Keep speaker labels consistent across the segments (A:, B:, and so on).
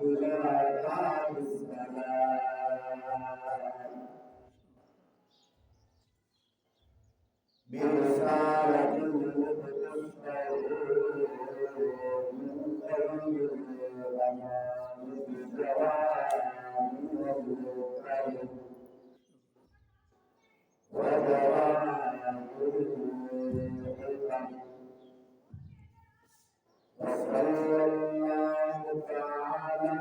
A: إلى دار السلام برسالة المتشفعين من خير الأنام بجوامع الكرم ودوام الحكم وصلى الله تعالى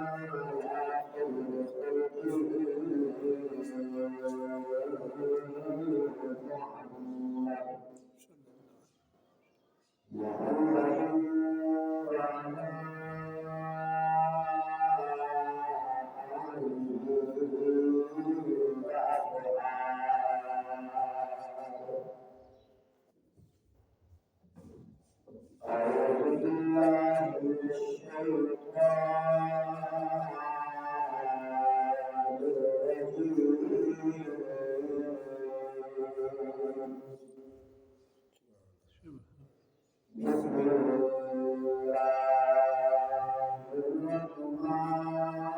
A: على خير خلقه محمد وعلى آله وأصحابه أعوذ بالله من الشيطان الرجيم بسم الله الرحمن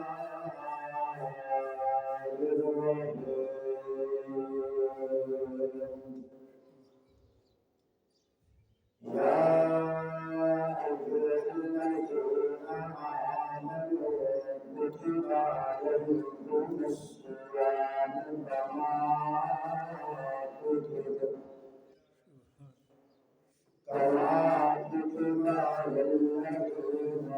A: الرحيم يا أيها الذين آمنوا كتب عليكم الصيام كما كتب على الذين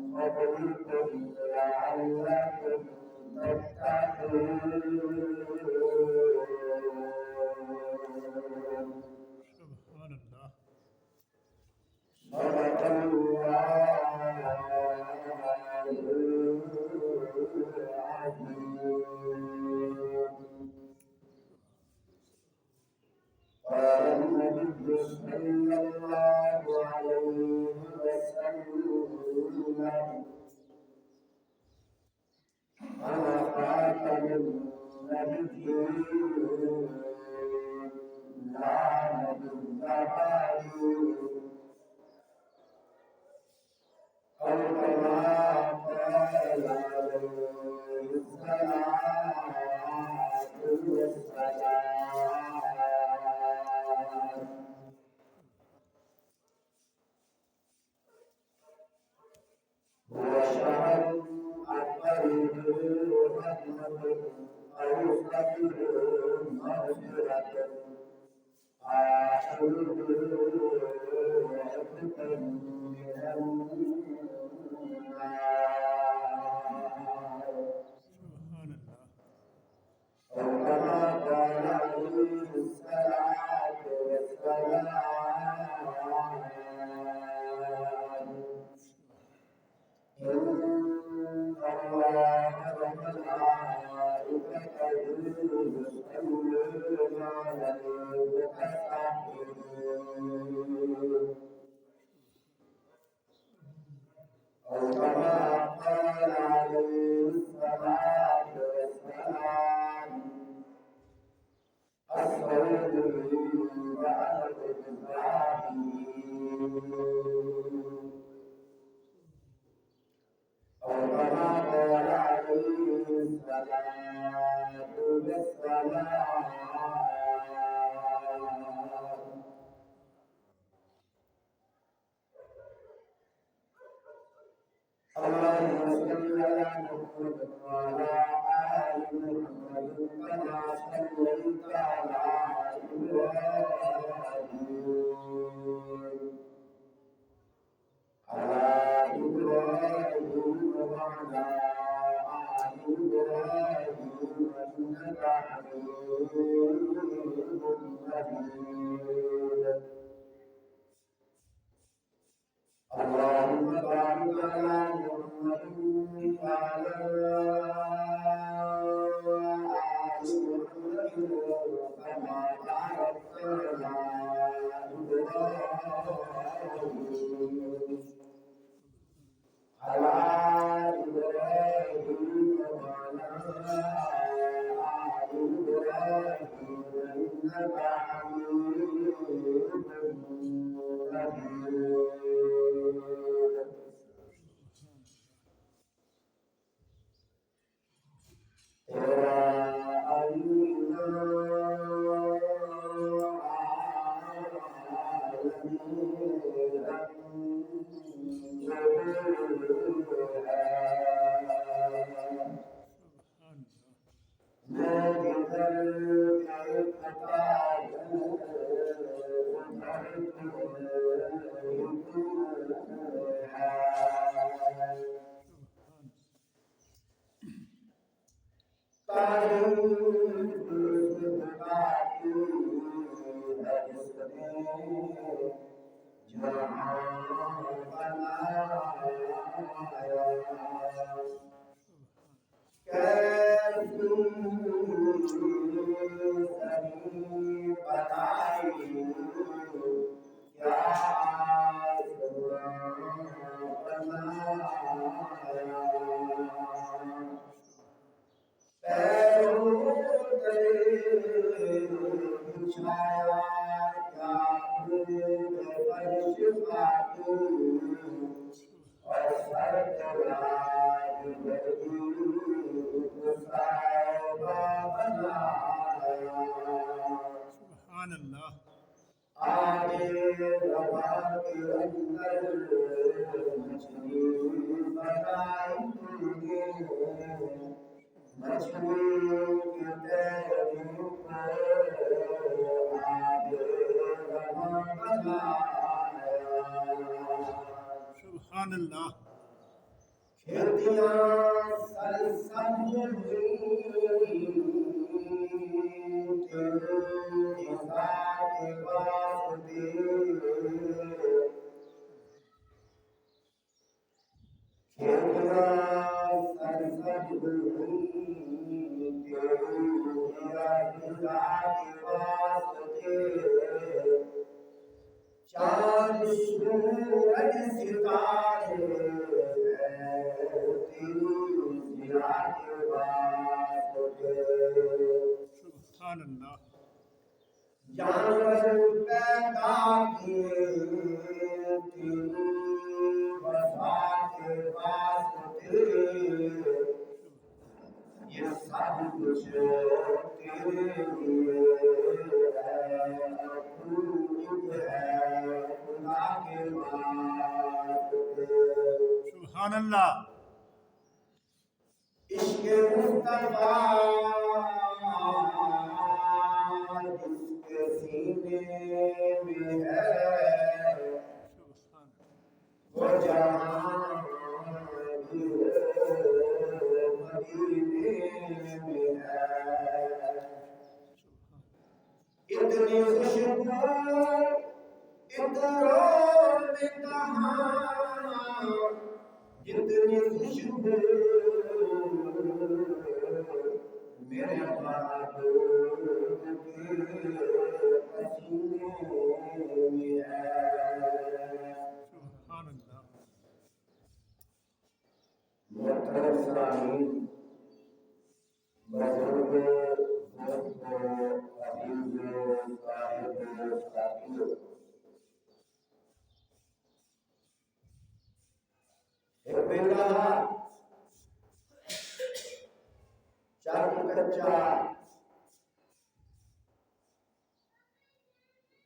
A: من قبلكم لعلكم تتقون
B: سبحان الله
A: صدق الله العظيم قال النبي صلى الله عليه وسلم أنا خاتم النبيين لا نبي بعدي أو كما قال عليه الصلاة والسلام هو شهر أقرب رحمة أوسط مغفرة آخر عتق من النار
B: سبحان الله
A: أو كما قال عليه الصلاة والسلام إن الله وملائكته يصلون على المتطهرين أو كما قال عليه الصلاة والسلام الصوم لي وأنا بالظالمين أو كما قال عليه الصلاة والسلام اللهم صل على محمد وعلى آل محمد كما صليت على إبراهيم وعلى آل إبراهيم إنك حميد مجيد اللهم بارك على محمد وعلى آل محمد كما باركت على إبراهيم وعلى آل إبراهيم إنك حميد مجيد
B: سبحان اللہ سبحان اللہ سبحان اللہ سبحان اللہ
A: عشق مصطفیٰ جس کے سینے میں ہے وہ جہاں بھی ہو مدینے میں ہے اتنی خوشبو عطروں میں کہاں جتنی خوشبو میرے بہادر کے پسینے میں ہے
B: سبحان اللہ
A: محترم سامعین بزرگ دوستوں عزیزوں صاحبوں ساتھیوں ایک بیٹا چاکی کچا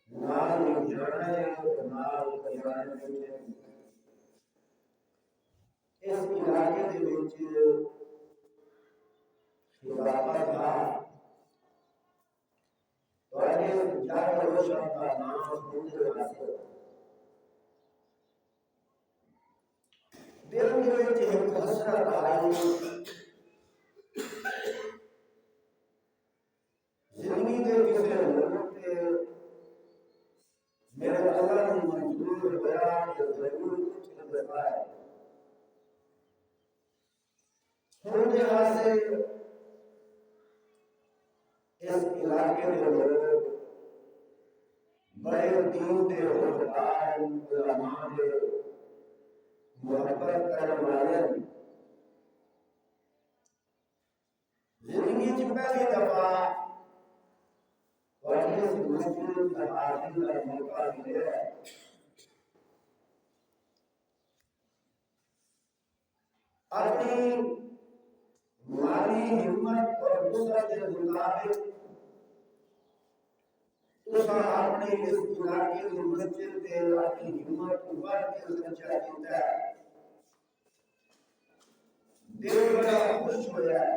A: نال جڑے نال کجانے بیٹھے اس علاقے دے وچ خلافت تھا تواڈے جاگ روشن کا نام سنتے واسطے دل دے وچ ایک حسرت آئی زندگی دے کسے موڑ تے میرے اللہ نے منظور ہوا کہ ضرور کچھ دفعہ ہے سنتے واسطے اس علاقے دے لوگ بڑے دین دے حقدار علماء دے محبت کرنے والے زندگی کی پہلی دفعہ اس مسجد کا حاضر کا موقع ملے اپنی مالی ہمت اور وسعت کے مطابق اپنے اس علاقے کی مسجد کے اپنی ہمت کو بڑھ کے خرچہ کیتا ہے دل بڑا خوش ہوا ہے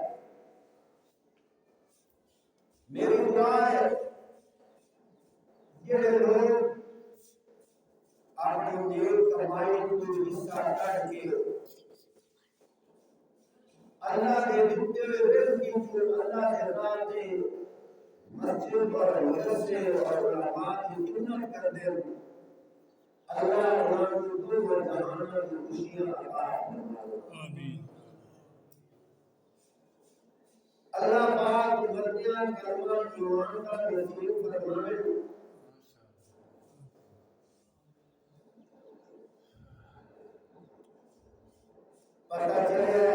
A: میری دعا ہے یہ لوگ اپنی نیک کمائی کو حصہ کر کے اللہ کے دیتے ہوئے رزق کی جو اللہ کے راہ دے مسجد اور مدرسے اور علماء کی خدمت کر دے اللہ انہوں نے دو جہانوں کی خوشیاں عطا فرمائے
B: آمین
A: اللہ پاک مرضیاں کلمہ ایمان کا نصیب فرمائے پتہ چلے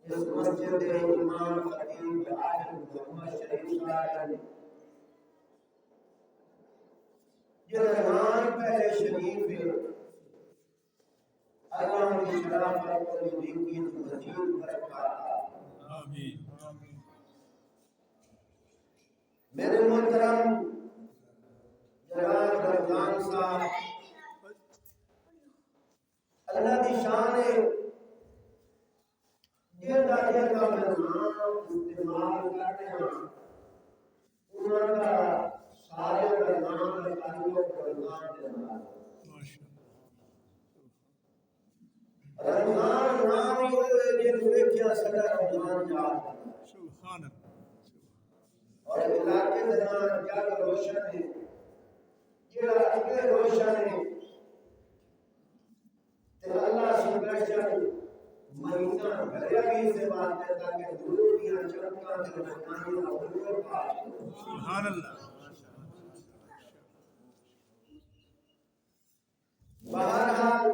A: اس مسجد امام خطیب عالم محمد شریف صاحب یہ رحمان پہلے شریف ہے اللہ کی شرافت اور نیکی مزید برکات
B: آمین
A: میرے محترم جناب رمضان صاحب اللہ کی شان ہے یہ داخلے کا مہمان استعمال کرتے ہیں انہوں کا سارے مہمان کا تعلق رمضان کے ساتھ رمضان نام ہی ہوئے جن ویکھیا سدا رمضان یاد
B: سبحان اللہ
A: اور علاقے درمیان جگ روشن ہے یہ علاقے روشن ہے تے اللہ سبحانہ مہینہ بھریا بھی سے بات ہے تاکہ دنیا چمکا تے مہینہ حضور پاک
B: سبحان اللہ
A: بہرحال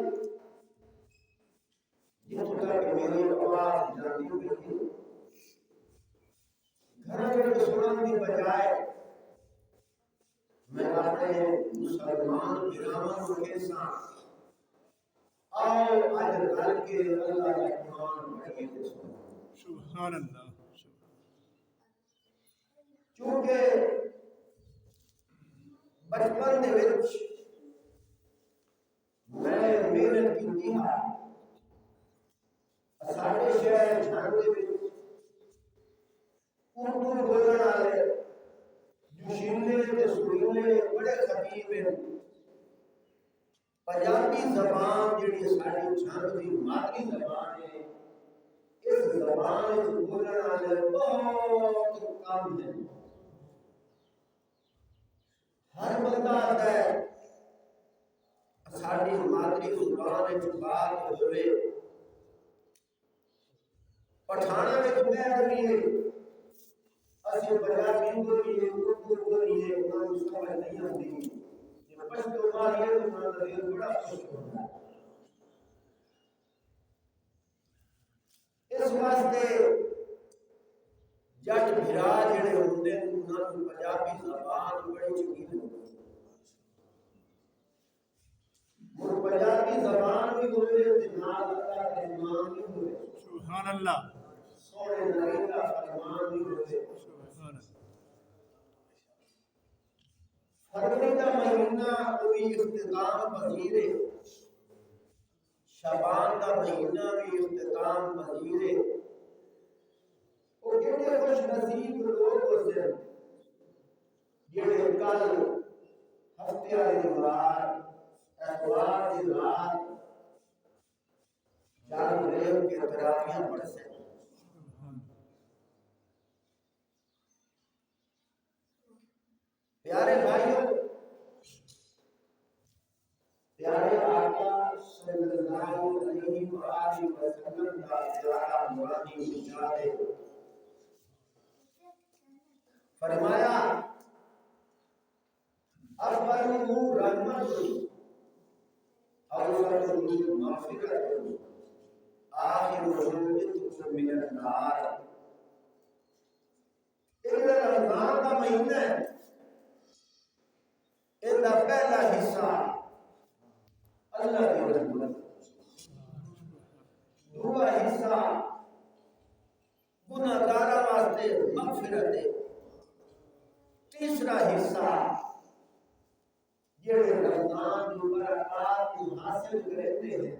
A: جس طرح میری آواز جاتی ہوئی تھی گھر میں سنن کی بجائے میں اپنے مسلمان برامن کے ساتھ آؤ آج کل کے اللہ کا قرآن پڑھیے
B: سبحان اللہ
A: چونکہ بچپن دے وچ میں محنت کی ہاں ساڈے شہر جھنگ دے وچ اردو بولن والے جوشیلے تے سریلے بڑے خطیب ہیں پنجابی زبان جڑی ساڈی جھنگ دی مادری زبان ہے اس زبان وچ بولن والے بہت کم ہیں ہر بندہ آتا ہے ساڈی مادری زبان وچ بات ہوئے پٹھانا وچ بیٹھ گئے اسی پنجابی بولیے اردو بولیے انہاں نوں سمجھ نہیں آتی یہ پشتو ماریے تو انہاں دا دل بڑا خوش ہوتا ہے اس واسطے جٹ بھرا جڑے ہوندے انہاں نوں پنجابی زبان بڑی چنگی لگدی اور پنجابی زبان بھی ہوئے تے نال اللہ کا ایمان بھی ہوئے
B: سبحان اللہ
A: سونے نبی کا فرمان بھی ہوئے
B: سبحان اللہ
A: فروری کا مہینہ کوئی اختتام پذیر ہے شعبان کا مہینہ بھی اختتام پذیر ہے وہ کتنے خوش نصیب لوگ ہوتے ہیں جڑے کل ہفتے والی رات اتوار کی رات جان ریل کے تراویح پڑھ سکتے پیارے بھائیوں پیارے آقا صلی اللہ علیہ وآلہ وسلم کا پیارا نورانی ارشاد ہے فرمایا اوله رحمت اوله مغفرت آخره عتق من النار یہ رمضان کا مہینہ ہے ان کا پہلا حصہ اللہ کی رحمت دوسرا حصہ گناہگاراں واسطے مغفرت ہے تیسرا حصہ جڑے رمضان کی برکات کو حاصل کرتے ہیں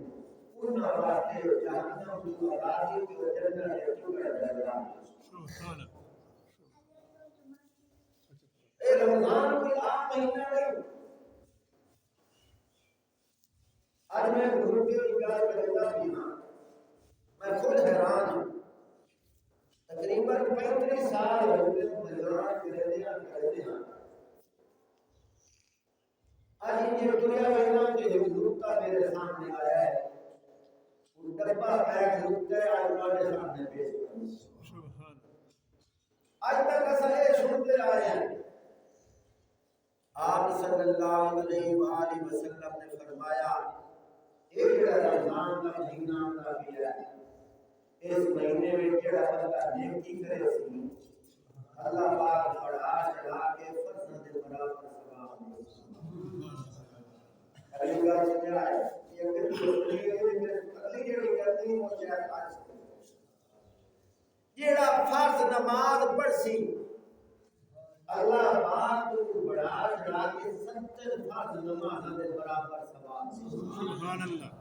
A: انہاں واسطے جہنم کی آزادی کی جنت کے ٹکڑے درجہ
B: سبحان اللہ
A: اے رمضان کوئی عام مہینہ نہیں آج میں گروپ کے اجازت کرتا بھی ہاں میں خود ہوتے بیان کرتے ہیں آج یہ دنیا میں جو ایک نقطہ میرے سامنے آیا ہے وہ ڈبہ پیک نقطہ ہے آج ہمارے سامنے پیش کروں آج تک اصلے سنتے آئے ہیں آپ صلی اللہ علیہ وآلہ وسلم نے فرمایا ایک رمضان کا مہینہ آتا بھی ہے اس مہینے میں جڑا بندہ نیکی کرے سی اللہ پاک بڑا چڑھا کے فرض دے برابر ثواب دے علی گڑھ سمجھا ہے یہ کہ اگلی جڑی کرنی ہو جائے آج جڑا فرض نماز پڑھ سی اللہ پاک کو بڑا چڑھا کے 70 فرض نماز دے برابر ثواب دے
B: سبحان اللہ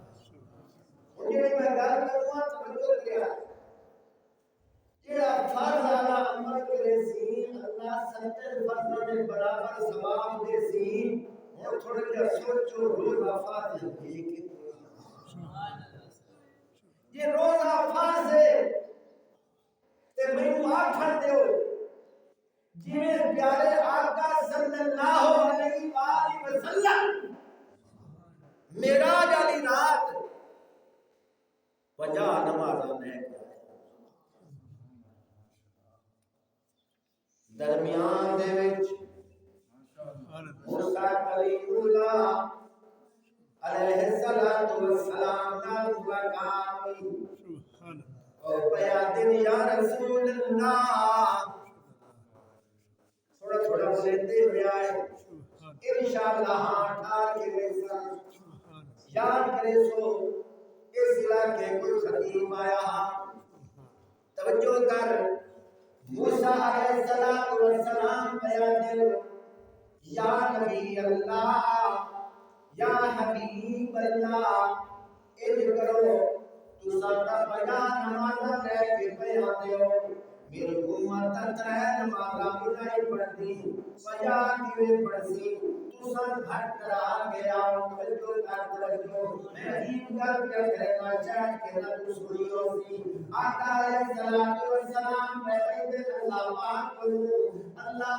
A: مجھے میں گل کروں توجہ کیا جڑا فرض والا عمل کرے سی اللہ 70 فرض دے برابر ثواب دے سی اور تھوڑا جا سوچو روزہ فرض ہے کہ یہ روزہ فرض ہے تے مینوں آکھن دیو جویں پیارے آقا صلی اللہ علیہ وآلہ وسلم معراج والی رات 50 نمازاں لے کے درمیان دے وچ موسیٰ کلیم اللہ علیہ الصلوۃ والسلام نال ملاقات ہوئی اور بیان یا رسول اللہ تھوڑا تھوڑا لیتے ہوئے آئے انشاءاللہ ہاں ٹھار کے ویسا یاد کرے سو اس علاقے کوئی خطیب آیا توجہ کر موسیٰ علیہ السلام بیان دے یا نبی اللہ یا حبیب اللہ اج کرو تو ساڈا بیان نماز لے کے بیان دیو میری امت ترے نمازاں نہیں پڑھتی 50 کیویں پڑھسی تساں گھٹ کرا گیا توجہ کر توجہ میں عجیب گل کہنا چاہت کہ نہ تو سنیو سی آقا علیہ الصلوۃ والسلام کہتے اللہ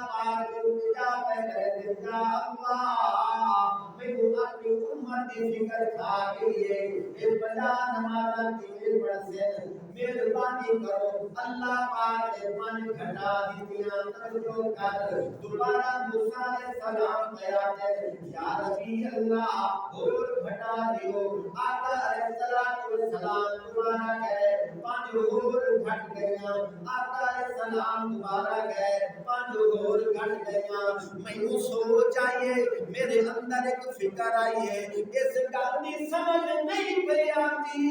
A: پاک کو کیا کہتے یا اللہ میں اپنی امت کی فکر کھا گئی ہے یہ 50 نمازاں کیویں پڑھسے مہربانی کرو اللہ پاک نے من گھٹا دیا توجہ کر دوبارہ موسیٰ علیہ السلام بیان ہے یا نبی اللہ اور گھٹا دیو آقا علیہ السلام دوبارہ گئے 5 اور گھٹ گئیاں آقا علیہ السلام دوبارہ گئے 5 اور گھٹ گئیاں میں سوچ آئیے میرے اندر ایک فکر آئی ہے اس گل کی سمجھ نہیں پہ آتی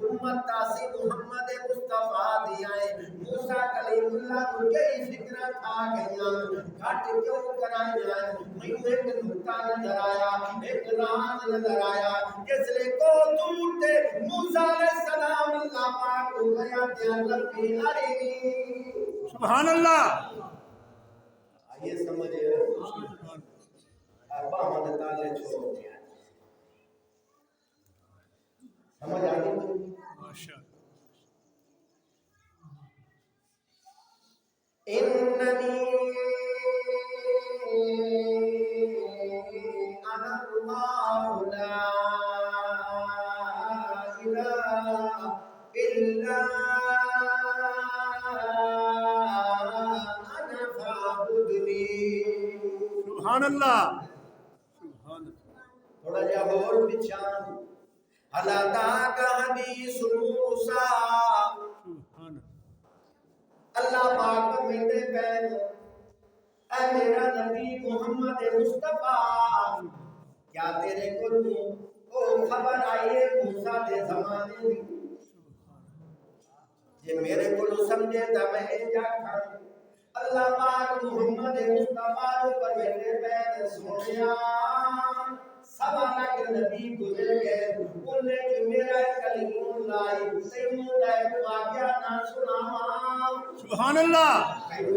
A: امت تاسی محمد مصطفیٰ دیا ہے موسیٰ کلیم اللہ کو کئی فکرہ کھا گئیاں گھٹ کیوں کرائیاں میں ایک نکتہ نظر آیا ایک راز نظر آیا جس لئے کو دور تے موسیٰ علیہ السلام اللہ پاک کو گیا تیار ربی آئی
B: سبحان اللہ
A: آئیے سمجھے ابا مدد آلے چھوڑ دیا سمجھ آگئی
B: ماشاء
A: اننی انا اللہ لا الہ الا انا فاعبدنی
B: سبحان اللہ سبحان اللہ
A: تھوڑا جا اور پچھان حلاتا کا حدیث موسیٰ
B: سبحان
A: اللہ پاک میرے پہن اے میرا نبی محمد مصطفیٰ کیا تیرے کو او خبر آئیے موسیٰ دے زمانے دی جے میرے کو سمجھے تا میں جا کھاں اللہ پاک محمد مصطفیٰ پر میرے پہن سنیا سب آنکھ نبی گزر گئے انہیں جو میرا کلیم اللہ تیمون ایک واقعہ نہ سناواں
B: سبحان اللہ
A: ایک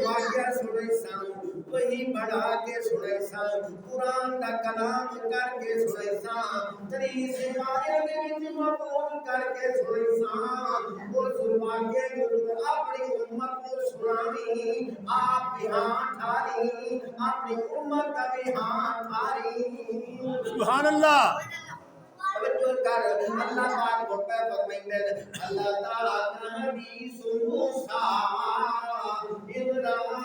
A: واقعہ سنائی سان وہی بڑھا کے سنائی سان قرآن کا کلام کر کے سنائی سان تری سمائے میں مقبول کر کے سنائی سان اس واقعے کو اپنی امت امت کو سنانی آپ بھی ہاتھ ٹھاری اپنی امت کا بھی ہاتھ ٹھاری
B: سبحان اللہ
A: توجہ کر اللہ پاک کو پہ فرمائیں اللہ تعالیٰ کا حدیث موسیٰ اذ رأى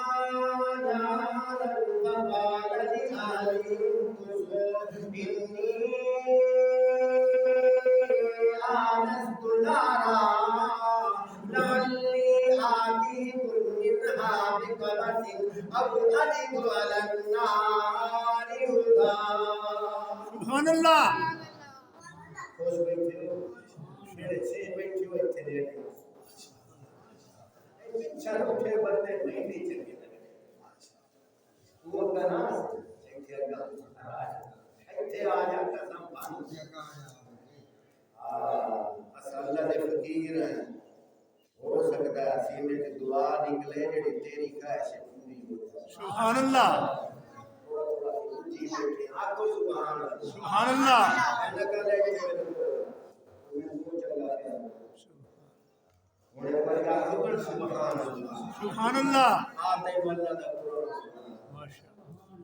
A: نارا فقال لأهلهم كثوا إني آنست نارا لعلي آتيكم منها بقبس أو أجد على النار هدى
B: سبحان اللہ
A: خوش بیٹھے ہو میرے سے بیٹھے ہو اتنے دیر چل اٹھے بندے مہندی چلی وہ کنا ایتھے آ جا قسم بانو بس اللہ دے فقیر ہیں ہو سکتا ہے سینے سے دعا نکلے جڑی تیری خواہش پوری ہو جائے
B: سبحان اللہ
A: جی بیٹھے آکو سبحان اللہ
B: سبحان اللہ
A: لگا لے کے سبحان اللہ
B: سبحان اللہ
A: آتے واللہ دا قرآن
B: ماشاءاللہ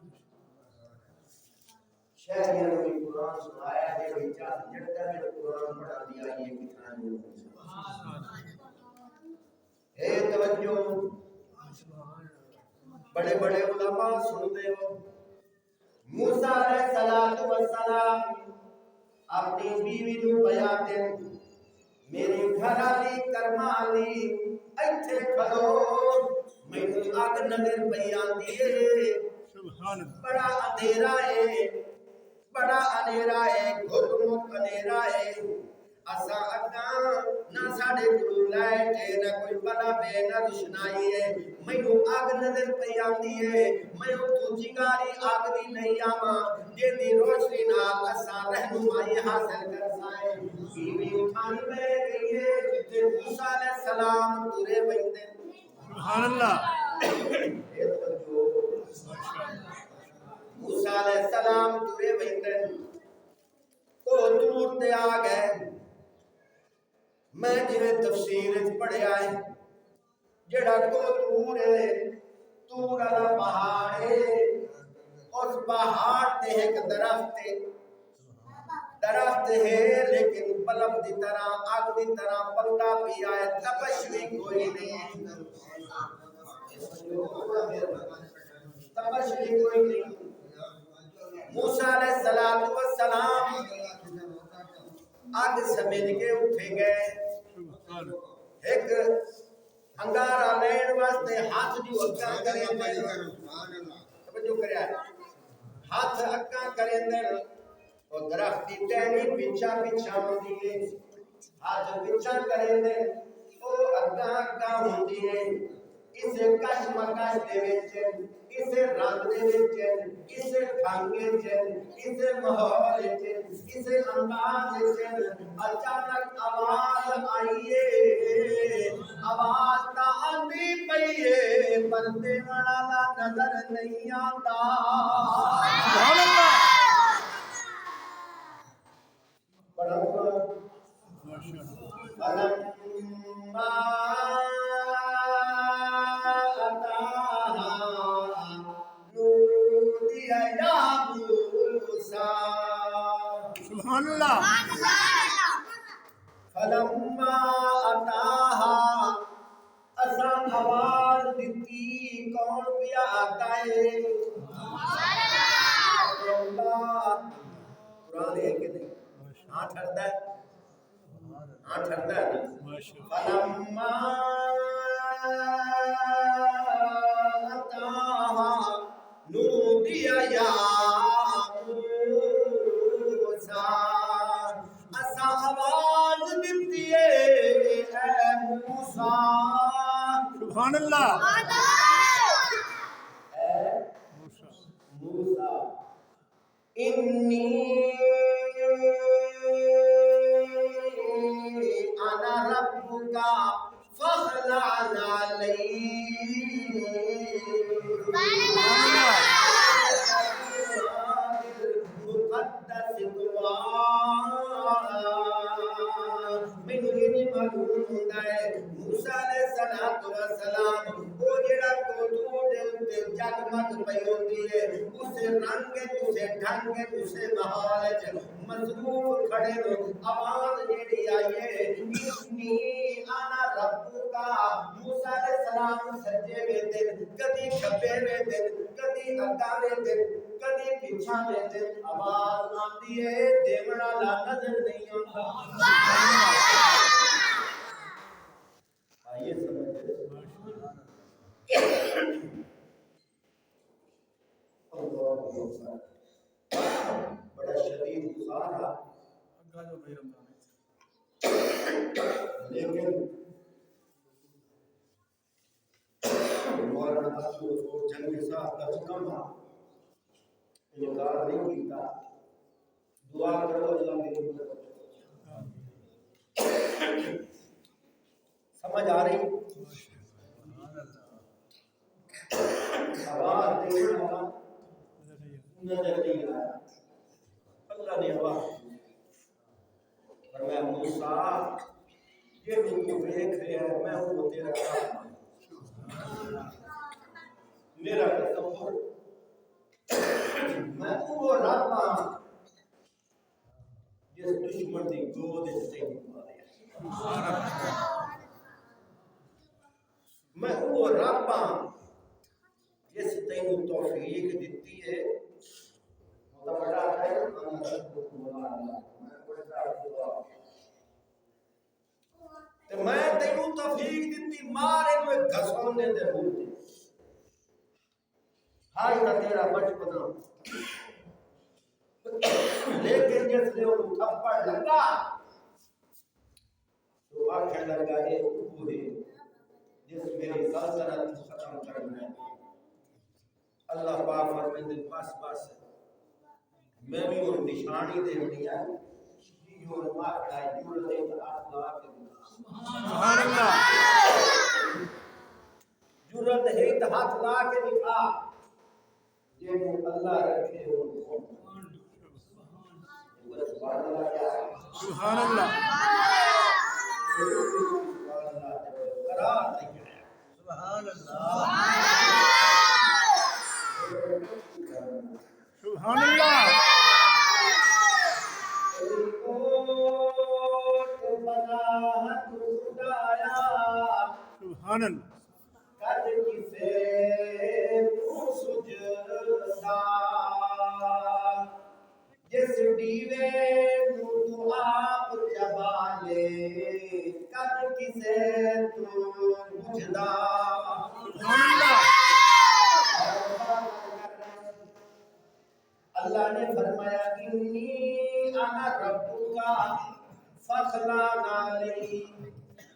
A: شہریوں نے بھی قرآن سنایا ہے جڑتا میں قرآن پڑھا دیا یہ کتنا اے توجہ بڑے بڑے علماء سنتے ہو موسیٰ علیہ السلام اپنی بیوی نو بیان دے میری گھرالی کرمالی ایتھے کھڑو مینوں اگ نظر پئی آندی اے
B: سبحان اللہ
A: بڑا اندھیرا ہے بڑا اندھیرا ہے گھٹ اندھیرا ہے اسا اگاں نہ ساڈے کول لائٹ ہے نہ کوئی بلا بے نہ روشنائی ہے مینوں اگ نظر پئی آندی ہے میں تو چنگاری اگ دی نہیں آواں جے دی روشنی نال اسا رہنمائی حاصل کر سائے بیوی اٹھائی میں گئی ہے تے موسیٰ علیہ السلام تورے ویندے
B: سبحان اللہ
A: اے توجہ موسیٰ علیہ السلام تورے ویندے کو دور تے آ گئے میں جویں تفسیر وچ پڑھیا ہے جڑا کو دور ہے دور والا پہاڑ ہے اس پہاڑ تے ایک درخت ہے لیکن پلم دی طرح آگ دی طرح پلتا پیا ہے تپش بھی کوئی نہیں تپش بھی کوئی نہیں موسیٰ علیہ السلام آگ سمجھ کے اٹھے گئے
B: سبحان اللہ
A: ایک انگارہ لین واسطے ہاتھ جو اکاں کریں دے توجہ کریا ہاتھ اکاں کریں دے اور درختی ٹہنی پیچھا پیچھا ہوندی ہے ہاتھ پیچھا کریں دے او اکاں ہوندی ہے اسے کش مکش دے وچ اسے رنگ دے وچ اسے ڈھنگ وچ اسے ماحول وچ اسے انداز وچ اچانک آواز آئیے آواز تا آندی پئی ہے پر دیوݨ والا نظر نہیں آندا
B: سبحان اللہ
A: پڑھو
B: ماشاءاللہ
A: فلما أتاها نودي يا موسى
B: سبحان اللہ
A: فلما أتاها أسا آواز دیتی کون پیا آتا ہے قرآن ہے کہ نہیں ہاں ٹھردا ہے ہاں ٹھردا ہے فلما أتاها نودي يا موسى أسا آواز دیتی ہے موسیٰ
B: سبحان اللہ
A: موسیٰ إني أنا ربك فاخلع عليك مقدس دعا من معلوم ہوتا ہے موسیٰ علیہ السلام وہ جڑا کوتو دے اُتے جگمگ پئی ہوندی ہے اسے رنگ اسے ڈھنگ اسے ماحول مضمون کھڑے ہو آواز جیڑی آئی ہے انی انا ربکا موسیٰ علیہ السلام سجے ہوئے تھے کدی کھبے ہوئے تھے کدی اگا ہوئے تھے کدی پیچھا ہوئے تھے آواز آتی ہے دیونا لا نظر نہیں آتا آئیے سمجھ بڑا شدید گزارا لیکن مولانا رسول جنگ کے ساتھ کا حکم تھا انکار نہیں کیتا دعا کرو اللہ کی مدد سمجھ آ رہی آواز دیکھنے والا نظر نہیں آیا اللہ نے آواز فرمایا موسیٰ یہ تو دیکھ رہے ہیں میں وہ تیرا کام میرا تصور میں وہ رب ہاں جس دشمن دی گود سے ماریا میں وہ رب ہاں جس تینوں توفیق دیتی ہے بڑا ہے میں تینوں توفیق دیتی مارے میں گھسونے دے بولتے ہائی تا تیرا بچپنا لیکن جس نے وہ تھپڑ لگا تو آنکھیں لگا یہ وہ ہے جس میری سلطنت ختم کرنا ہے اللہ پاک فرمائے بس بس میں بھی وہ نشانی دے دیا یہ وہ مار کا جڑ دے اخلاق سبحان اللہ جرت ہے تو ہاتھ لا کے دکھا یہ اللہ رکھے ہو سبحان اللہ کیا ہے
B: سبحان اللہ
A: قرار نہیں ہے سبحان اللہ
B: سبحان اللہ سبحان اللہ
A: کد کسے سجدہ جس دیوے تو آپ جبا لے کد کسے تو بجھدا اللہ نے فرمایا انی انا ربکا فخلان علی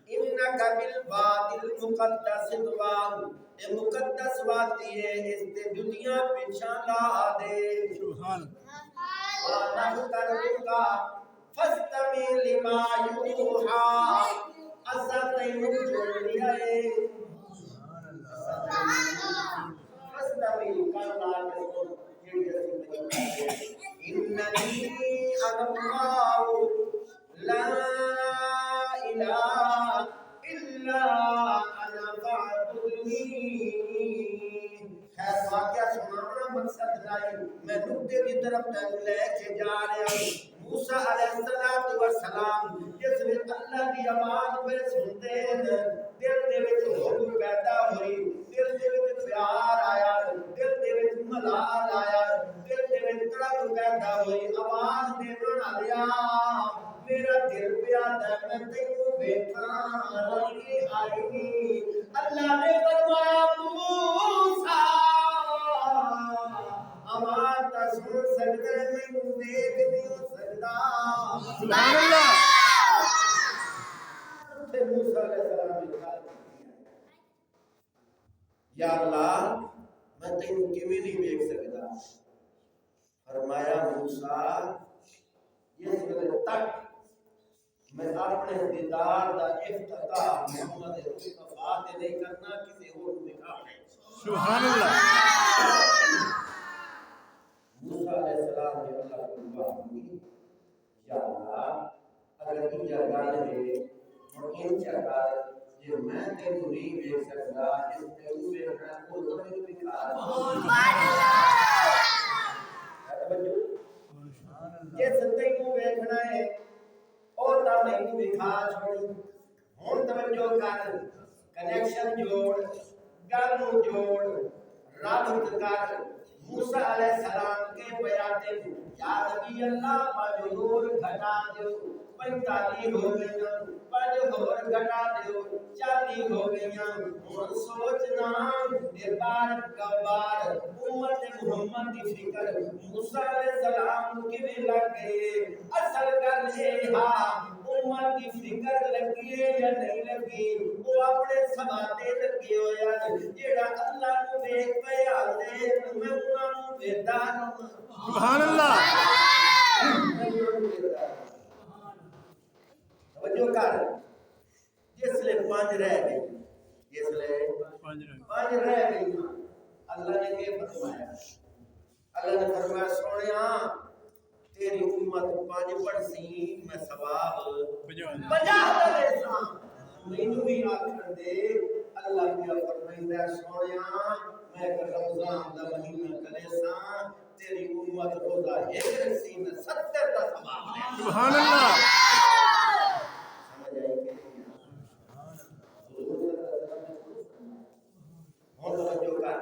A: انکا بالوادی المقدس طوی اے مقدس وادی ہے اس تے دنیا پیچھا لا دے
B: سبحان
A: وانا کربکا فاستمی لما یوحا اسا تینوں جوڑ لیا ہے فاستمی کرنا اننی انا اللہ لا الہ الا انا فاعبدنی خیر واقعہ سنانا مقصد نہیں میں نقطے کی طرف لے کے جا رہا ہوں موسیٰ علیہ السلام جس میں اللہ کی آواز پہ سنتے ہیں دل دے وچ حب پیدا ہوئی دل دے وچ پیار آیا دل دے وچ ملال آیا دل دے وچ تڑپ پیدا ہوئی آواز دیون آیا میرا دل پیادا میں تینوں بیٹھا رنگی آئی اللہ نے فرمایا موسیٰ آواز تا سن سکتے تینوں دیکھ نہیں ہو سکتا
B: سبحان اللہ
A: موسیٰ علیہ السلام نے کہا یا اللہ میں تینوں کیویں نہیں دیکھ سکتا فرمایا موسیٰ یہ وقت تک میں اپنے دیدار دا افتتاح محمد مصطفیٰ سے نہیں کرنا کسی اور نکاح ہے
B: سبحان اللہ
A: موسیٰ علیہ السلام نے اللہ کو دعا کی یا اللہ اگر یہ گل ہے اور ان چکر جو میں تینوں نہیں دیکھ سکتا جس تینوں دیکھنا وہ تو میں بھی جس تینوں دیکھنا ہے اور تا نہیں دکھا چھوڑی ہوں توجہ کر کنیکشن جوڑ گل نو جوڑ رابط کر موسیٰ علیہ السلام کے بیاتے یا نبی اللہ پاج نور گھٹا دیو 45 ہو گئیاں پاج اور گھٹا دیو 40 ہو گئیاں ہن سوچنا بار کبار امت محمد کی فکر موسیٰ علیہ السلام کی لگ گئے اصل گل یہ ہاں امت کی فکر لگی ہے یا نہیں لگی وہ اپنے سماتے لگے ہویا جیڑا اللہ کو دیکھ پہ آتے میں انہاں نوں دیتا
B: سبحان اللہ
A: توجہ کر جس لئے 5 رہ گئی جس لئے 5 رہ گئی اللہ نے کیا فرمایا اللہ نے فرمایا سونیا تیری امت 5 پڑھ سی میں ثواب 50 دے ساں مینوں بھی آکھن دے اللہ کیا فرمائندا سونیا میں رمضان دا مہینہ کرے ساں تیری امت روزہ ایک رکھی میں 70 دا ثواب ہے
B: سبحان اللہ
A: سمجھ آئی کہ ہن توجہ کر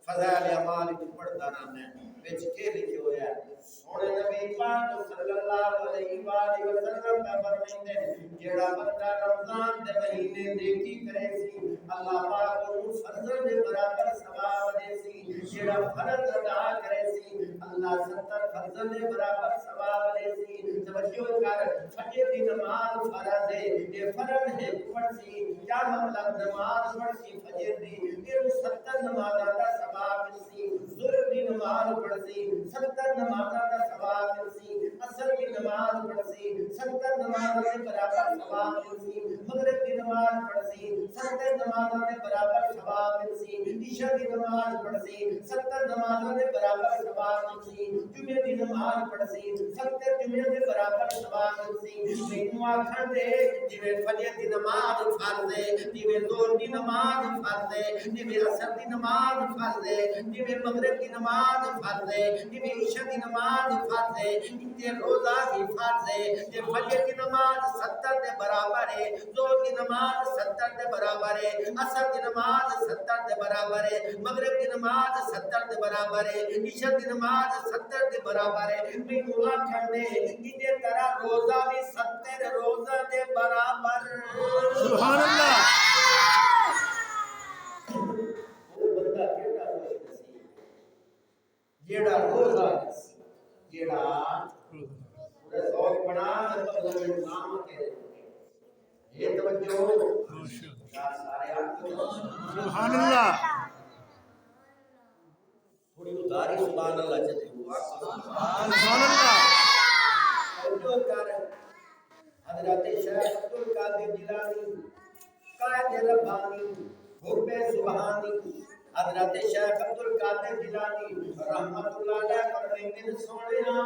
A: فضائل اعمال کی پڑھدا نہ میں وچ کے لکھے ہویا ہے سونے نبی پاک صلی اللہ علیہ وآلہ وسلم کا فرمائندے جیڑا بندہ رمضان دے مہینے نیکی کرے سی اللہ پاک اونوں فرض دے برابر ثواب دے سی جیڑا فرض ادا کرے سی اللہ 70 فرض دے برابر ثواب دے سی توجہ کر فجر دی نماز فرض ہے یہ فرض ہے پڑھ سی کیا مطلب نماز پڑھ سی فجر دی یہ 70 نمازاں دا ثواب سی ظہر دی نماز پڑھ سی 70 نمازاں دا ثواب ملسی عصر کی نماز پڑھسی 70 نمازوں کے برابر ثواب ملسی مغرب کی نماز پڑھسی 70 نمازوں کے برابر ثواب ملسی عشاء کی نماز پڑھسی 70 نمازوں کے برابر ثواب ملسی جمعہ کی نماز پڑھسی 70 جمعہ کے برابر ثواب ملسی مینوں آکھن دے جویں فجر کی نماز فرض ہے جویں ظہر کی نماز فرض ہے جویں عصر کی نماز فرض ہے جویں مغرب کی نماز فرض ہے جویں عشاء کی نماز فرض ہے یہ روزہ بھی فرض ہے یہ فجر کی نماز 70 کے برابر ہے ظہر کی نماز 70 کے برابر ہے عصر کی نماز 70 کے برابر ہے مغرب کی نماز 70 کے برابر ہے عشاء کی نماز 70 کے برابر ہے میں دعا کرنے یہ طرح روزہ بھی 70 روزہ کے برابر
B: سبحان اللہ
A: وہ بندہ کیڑا خوش نصیب جیڑا روزہ جیڑا پورے سوک بنا تو وہ نام کے یہ توجہ سارے آپ
B: سبحان اللہ
A: تھوڑی اداری سبحان اللہ چلے ہوا
B: سبحان اللہ
A: توجہ کر حضرت شیخ عبد القادر جیلانی قائد ربانی حب سبحانی حضرت شیخ عبد القادر جیلانی رحمت اللہ علیہ فرمائندے سونیا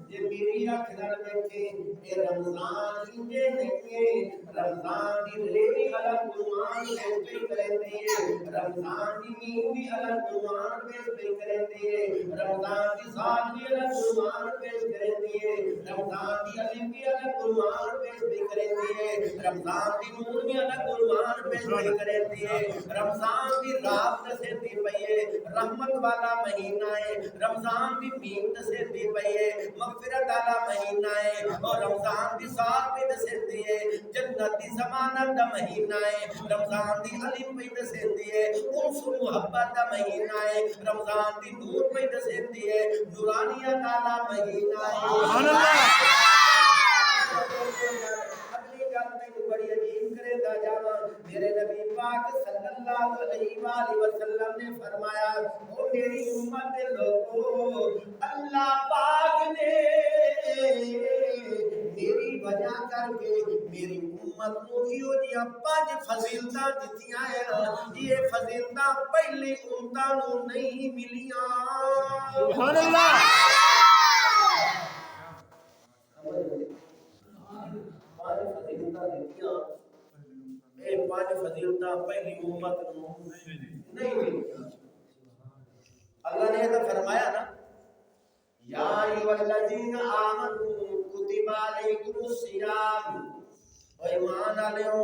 A: جے میری اکھ نال ویکھے اے رمضان انجے نہیں رمضان دی ریڑھی الگ قرآن پیش بھی کرندی ہے رمضان دی نیو بھی الگ قرآن پیش بھی کرندی ہے رمضان دی ذات بھی الگ قرآن پیش کرندی ہے رمضان دی علم بھی الگ قرآن پیش بھی کرندی ہے رمضان دی نور بھی الگ قرآن پیش بھی کرندی ہے رمضان دی رات دسندی پئی ہے رحمت والا مہینہ ہے رمضان دی مین دسندی پئی ہے مغفرت والا مہینہ ہے اور رمضان دی سال بھی دسندی ہے جنت دی ضمانت دا مہینہ ہے رمضان دی علم بھی دسندی ہے انس محبت دا مہینہ ہے رمضان دی نور بھی دسندی ہے نورانیت والا مہینہ ہے
B: سبحان اللہ
A: اگلی گل میں بڑی عجیب کرے دا جاواں میرے نبی پاک صلی اللہ علیہ وآلہ وسلم نے فرمایا او میری امت کے لوگو اللہ پاک نے میری وجہ کر کے میری امت کو یہ 5 فضیلتاں دتیاں ہیں یہ فضیلتاں پہلی امتاں نوں نہیں ملیاں
B: سبحان اللہ
A: فضیلتاں دیتیاں اے پانچ فضیلتاں پہلی امت نو نہیں ملتیاں اللہ نے تو فرمایا نا یا ایھا الذین آمنوا کتب علیکم الصیام او ایمان والےو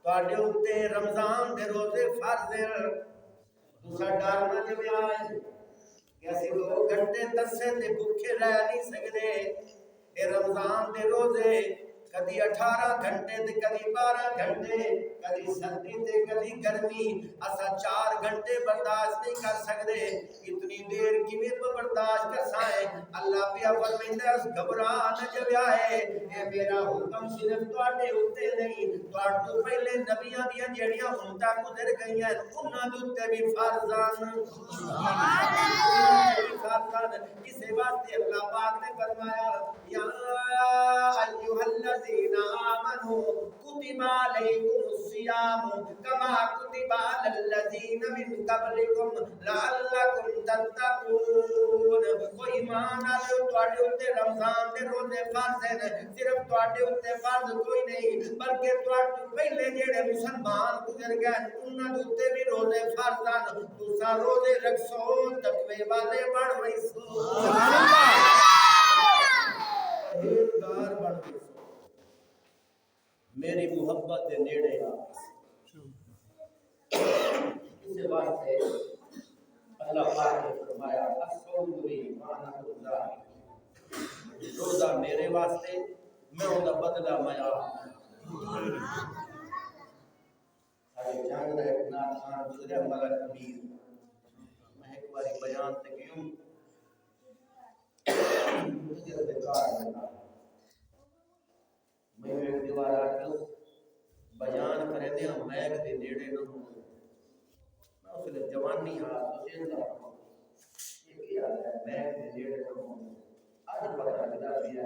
A: تواڈے اوتے رمضان دے روزے فرض ہیں تساں ڈر نہ جویا کہ اسی 2 گھنٹے تسے تے بھوکے رہ نہیں سکدے اے رمضان دے روزے کدی 18 گھنٹے تے کدی 12 گھنٹے کدی سردی تے کدی گرمی اسا 4 گھنٹے برداشت نہیں کر سکدے اتنی دیر کیویں برداشت کر سائیں اللہ پیا فرمیندا ہے گھبرا نہ جویا ہے اے میرا حکم صرف تواڈے اوتے نہیں تواڈے پہلے نبیاں دیاں جڑیاں امتاں گزر گئیاں انہاں دے اوتے بھی فرضاں سبحان اللہ کسے واسطے اللہ پاک نے فرمایا یا ایھا الذین آمنوا کتب علیکم الصیام کما کتب علی الذین من قبلکم لعلکم تتقون کوئی ایمان والے تواڈے اوتے رمضان دے روزے فرض ہیں صرف تواڈے اوتے فرض کوئی نہیں بلکہ تواڈے پہلے جڑے مسلمان گزر گئے انہاں دے اوتے بھی روزے فرض ہیں تساں روزے رکھو تقوی والے بن ویسو سبحان اللہ پرہیزگار بن ویسو میری محبت دے نیڑے آ اس واسطے اللہ پاک نے فرمایا الصوم لی وانا اللہ روزہ میرے واسطے میں ان کا بدلہ میں سارے جنگ دا ایک نام خان گزریا ملک امیر میں ایک باری بیان تے کیوں مجھے بیکار بنا میں ایک دیوار آ بیان کرے دیا میگ دے نیڑے نہ ہوں میں اس نے جوانی ہاتھ چیندا یہ کیا ہے میگ دے نیڑے نہ ہوں آج پتہ لگا دیا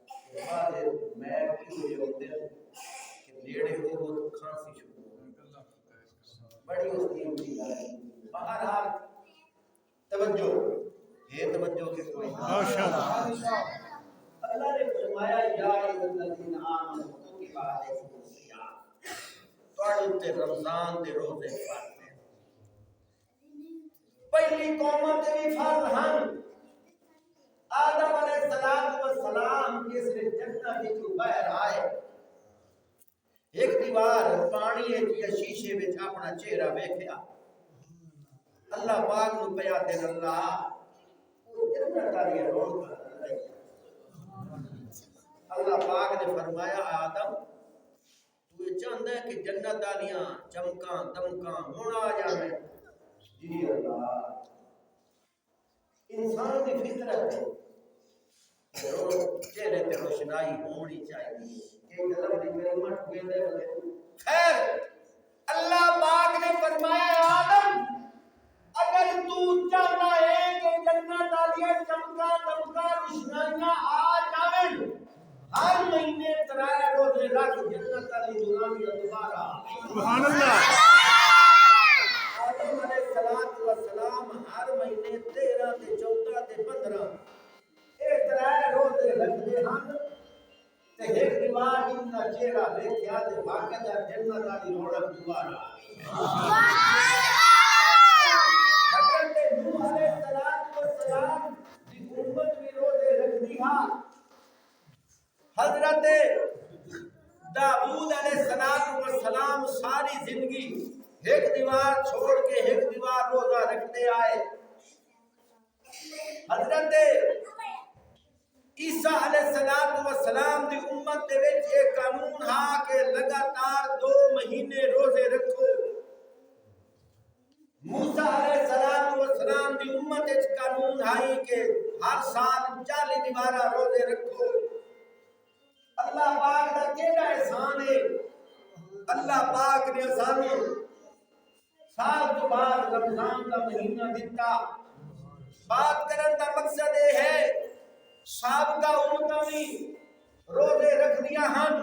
A: کہ بعد میگ کی ہوئی ہوتے کہ نیڑے ہو تو کھانسی شروع بڑی اس کی امید ہے بہرحال توجہ یہ توجہ کے کوئی ماشاءاللہ اللہ نے فرمایا یا الذین آمنوا کتب علیکم الصیام تواڈے رمضان دے روزے فرض ہیں پہلی قوم تے بھی فرض ہیں آدم علیہ السلام جس نے جنت وچ باہر آئے ایک دیوار پانی وچ شیشے وچ اپنا چہرہ ویکھیا اللہ پاک نو پیا تے اللہ او جنت والی رونق اللہ پاک نے فرمایا آدم تو یہ چاہتا ہے کہ جنت والیاں چمکاں دمکاں مڑ آ جائیں جی اللہ انسان کی فطرت ہے چہرے پہ روشنائی ہونی چاہیے خیر اللہ پاک نے فرمایا آدم اگر تو چاہتا ہے کہ جنت والیاں چمکاں دمکاں روشنائیاں آ جائیں ہر مہینے 3 روزے رکھ جنت والی نورانیہ دوبارہ سبحان اللہ آدم علیہ السلام ہر مہینے 13 تے 14 تے 15 اے 3 روزے رکھتے ہیں تے ایک دیوار ان کا چہرہ دیکھیا تے باقاعدہ جنت والی رونق دوبارہ سبحان اللہ حضرت نوح علیہ السلام کی امت بھی روزے رکھتی ہے حضرت داؤد علیہ السلام ساری زندگی ایک دیوار چھوڑ کے ایک دیوار روزہ رکھتے آئے حضرت عیسیٰ علیہ السلام دی امت دے وچ ایک قانون ہا کہ لگاتار 2 مہینے روزے رکھو موسیٰ علیہ السلام دی امت وچ قانون ہائی کہ ہر سال 40 دیوارہ روزے رکھو اللہ پاک دا کیڑا احسان ہے اللہ پاک نے سانو سال تو بعد رمضان کا مہینہ دیتا بات کرن دا مقصد یہ ہے سابقہ امتاں بھی روزے رکھ دیا ہن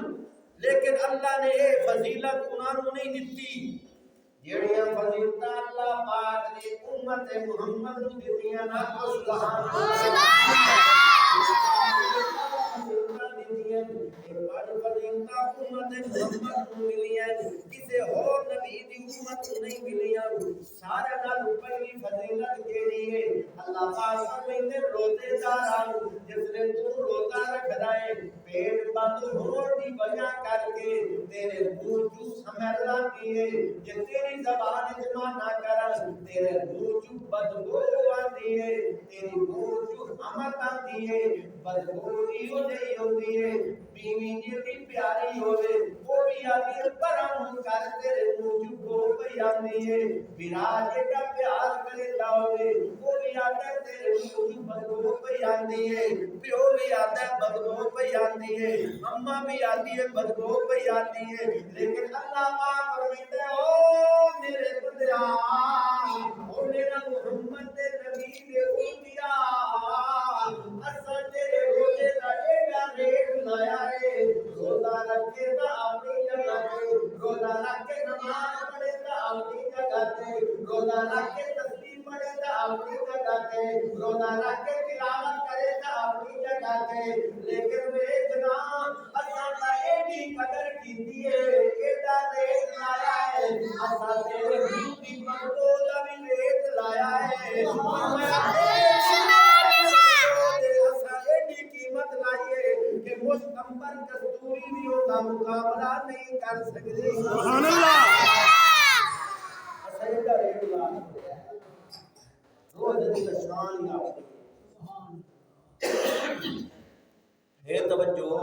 A: لیکن اللہ نے یہ فضیلت انہاں نوں نہیں دتی جڑیاں فضیلتاں اللہ پاک نے امت محمد نوں دتیاں نا سبحان اللہ پانچ فضیلتاں امت محمد کو ملیاں کسے اور نبی دی امت کو نہیں ملیاں سارے نال پہلی فضیلت کیڑی ہے اللہ پاک فرماتے روزے دار جس نے تو روزہ رکھدا ہے پیٹ بند ہون دی وجہ کر کے تیرے منہ چوں سمیل آندی ہے جے تیری زبان اجماع نہ کرن تیرے منہ چوں بدبو آندی ہے تیری منہ چوں ہمت آندی ہے بدبو ایو نہیں ہوندی ہے بیوی جی پیاری ہوے وہ بھی آدھی پرم کر تیرے منہ چوں بو پئی آندی ہے وراج کا پیار کرے جاؤے وہ بھی آتا ہے تیرے منہ چوں بدبو پئی آندی ہے پیو بھی آتا ہے بدبو پئی آندی ہے اماں بھی آتی ہے بدبو پئی آتی ہے لیکن اللہ پاک فرماتے ہیں او میرے بندیا او میرا محمد دے نبی دے اولیاء اساں تیرے روزے دا ایڈا ریٹ لایا ہے روزہ رکھے تا اپنی جگہ تے روزہ رکھ کے نماز پڑھے تا اپنی جگہ تے روزہ رکھ کے تسبیح پڑھے تا اپنی جگہ تے روزہ رکھ کے تلاوت کرے تا اپنی جگہ تے لیکن میرے جناب اساں تا ایڈی قدر کیتی ہے ایڈا ریٹ لایا ہے اساں تیرے روح دی مقبول دا بھی ریٹ لایا ہے قیمت لائیے کہ مستقبل کستوری بھی ہوگا مقابلہ نہیں کر سکتے
B: سبحان اللہ
A: اسیدہ ریٹ لائیے روز دل شان یاد ہے توجہ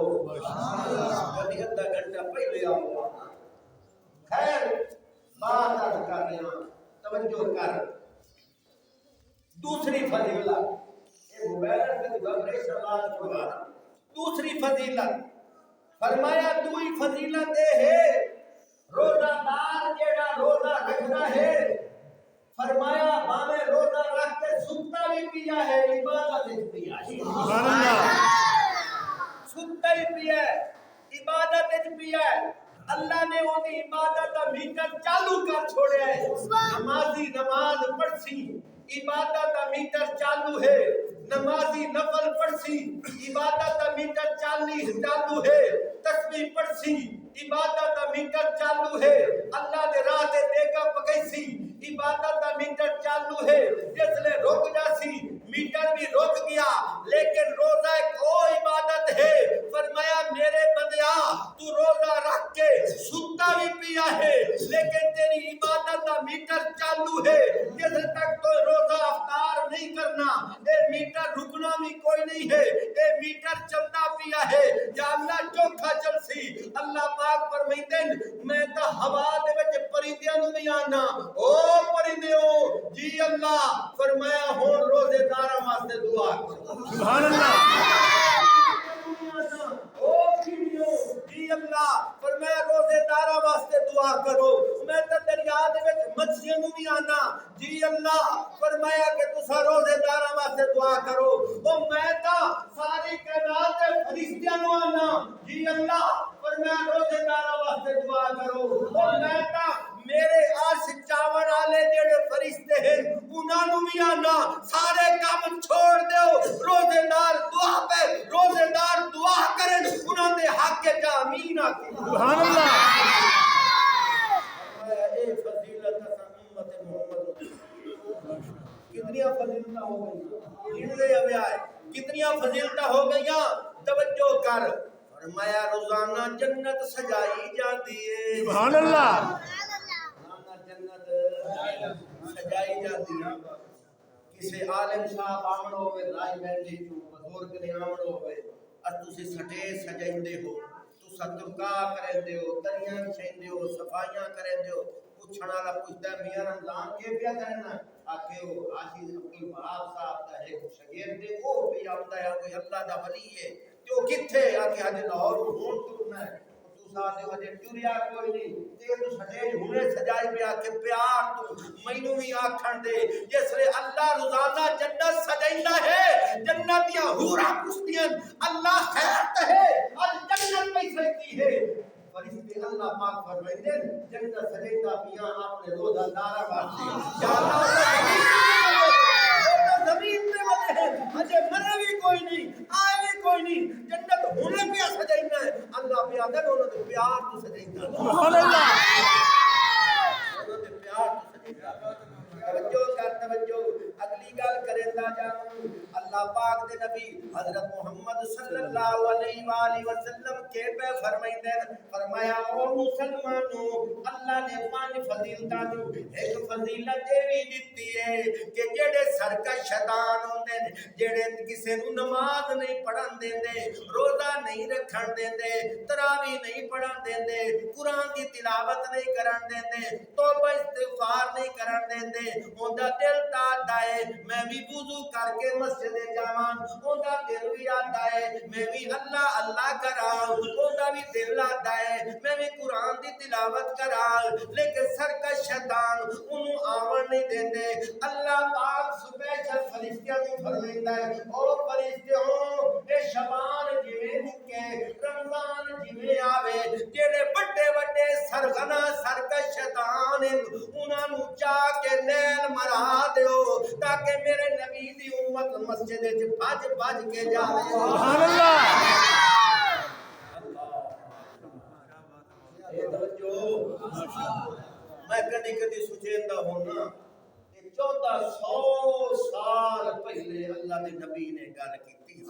A: کبھی ادھا گھنٹہ پہلے آؤ خیر بات آج کر رہے ہیں توجہ کر دوسری فضیلت دوسری فضیلت فرمایا دوئی فضیلت ہے روزہ دار جیڑا روزہ رکھنا ہے فرمایا باویں روزہ رکھ کے ستا بھی پیا ہے عبادت بھی پیا ہے
B: سبحان اللہ
A: ستا ہی پیا ہے عبادت بھی پیا ہے اللہ نے اونی عبادت کا میٹر چالو کر چھوڑیا ہے نمازی نماز پڑھسی عبادت کا میٹر چالو ہے نمازی نفل پڑھسی عبادت کا میٹر چالو ہے تسبیح پڑھسی عبادت کا میٹر چالو ہے اللہ دے راہ تے دیکھا پکیسی عبادت کا میٹر چالو ہے جس لے رک جاسی میٹر بھی رک گیا لیکن روزہ ایک اور عبادت ہے فرمایا میرے بندیا تو روزہ رکھ کے ستا بھی پیا ہے لیکن تیری عبادت کا میٹر چالو ہے جس تک تو روزہ افطار نہیں کرنا اے میٹر رکنا بھی کوئی نہیں ہے اے میٹر چلتا پیا ہے یا اللہ چوکھا چلسی اللہ پاک فرمائندے میں تا ہوا دے وچ پرندیاں نوں بھی آنا او پرندیوں جی اللہ فرمایا ہن روزے داراں واسطے دعا کرو
B: سبحان اللہ
A: او چڑیوں جی اللہ فرمایا روزے داراں واسطے دعا کرو میں تے دریا دے وچ مچھلیاں نوں بھی آنا جی اللہ فرمایا کہ تساں روزے داراں واسطے دعا کرو او میں تا ساری کائنات دے فرشتیاں نوں آنا جی اللہ فرمایا روزے داراں واسطے دعا کرو او میں تا میرے عرش چاون والے جڑے فرشتے ہیں انہاں نوں بھی آنا سارے کام چھوڑ دیو روزے دار دعا پہ روزے دار دعا کرن انہاں دے حق وچ آمین آکھے
B: سبحان اللہ
A: اے فضیلت امت محمد کتنی فضیلتاں ہو گئی گن لے اوے آئے کتنی فضیلتاں ہو گئیاں توجہ کر فرمایا روزانہ جنت سجائی جاتی ہے
B: سبحان اللہ
A: جنت سجائی جاتی ہے کسی عالم صاحب آمن ہوئے رائی بینڈی چو بزرگ نے آمن ہوئے اور تسی سٹیج سجائندے ہو تسا ترکا کرندے ہو تریاں چھیندے ہو صفائیاں کرندے ہو پوچھنا والا پوچھتا ہے میاں رمضان کے پیا کرنا آکے وہ حاجی عبد الوہاب صاحب کا ایک شاگرد ہے وہ بھی آتا ہے کوئی اللہ دا ولی ہے جو کتھے آکے حاجی لاہور ہون ٹرنا ہے ساتھ وجہ ٹوریا کوئی نہیں تے تو سٹیج ہونے سجائی پہ آکے پیار تو مینوں بھی آکھن دے جس لئے اللہ روزانہ جنت سجائندہ ہے جنتیاں ہورا پوچھتیاں اللہ خیرت ہے اور جنت پہ سجتی ہے فرشتے اللہ پاک فرمائندے جنت سجائندہ پیاں اپنے روزہ دارہ باستے یا اللہ زمین پہ والے ہیں اجے مرے بھی کوئی نہیں آئے بھی کوئی نہیں جنت ہونے پہ سجائنا ہے اللہ پہ آدھر انہوں نے پیار تو سجائنا
B: سبحان اللہ
A: انہوں نے پیار تو سجائنا توجہ اگلی گل کرندا جاؤں اللہ پاک دے نبی حضرت محمد صلی اللہ علیہ وآلہ وسلم کے پہ فرمائندے فرمایا او مسلمانوں اللہ نے پانچ فضیلتاں جو ایک فضیلت یہ بھی دتی ہے کہ جڑے سرکش شیطان ہوندے جڑے کسے نو نماز نہیں پڑھن دیندے روزہ نہیں رکھن دیندے تراویح نہیں پڑھن دیندے قرآن دی تلاوت نہیں کرن دیندے توبہ استغفار نہیں کرن دیندے اوندا دل آتا ہے میں بھی وضو کر کے مسجد جاواں اوندا دل بھی آتا ہے میں بھی اللہ اللہ کراں اوندا بھی دل آتا ہے میں بھی قرآن دی تلاوت کراں لیکن سرکش شیطان اونوں آون نہیں دیندے اللہ پاک سپیشل فرشتیاں نوں فرمائندا ہے او فرشتیوں اے شبان جویں مکے رمضان جویں آوے جڑے بڑے بڑے سرغنا سرکش شیطان انہاں نوں جا کے نیل مرا دیو تاکہ میرے نبی دی امت مسجد وچ بھج کے جاوے
B: سبحان اللہ
A: اے توجہ میں کدی کدی سوچیندا ہونا کہ 1400 سال پہلے اللہ دے نبی نے گل کیتی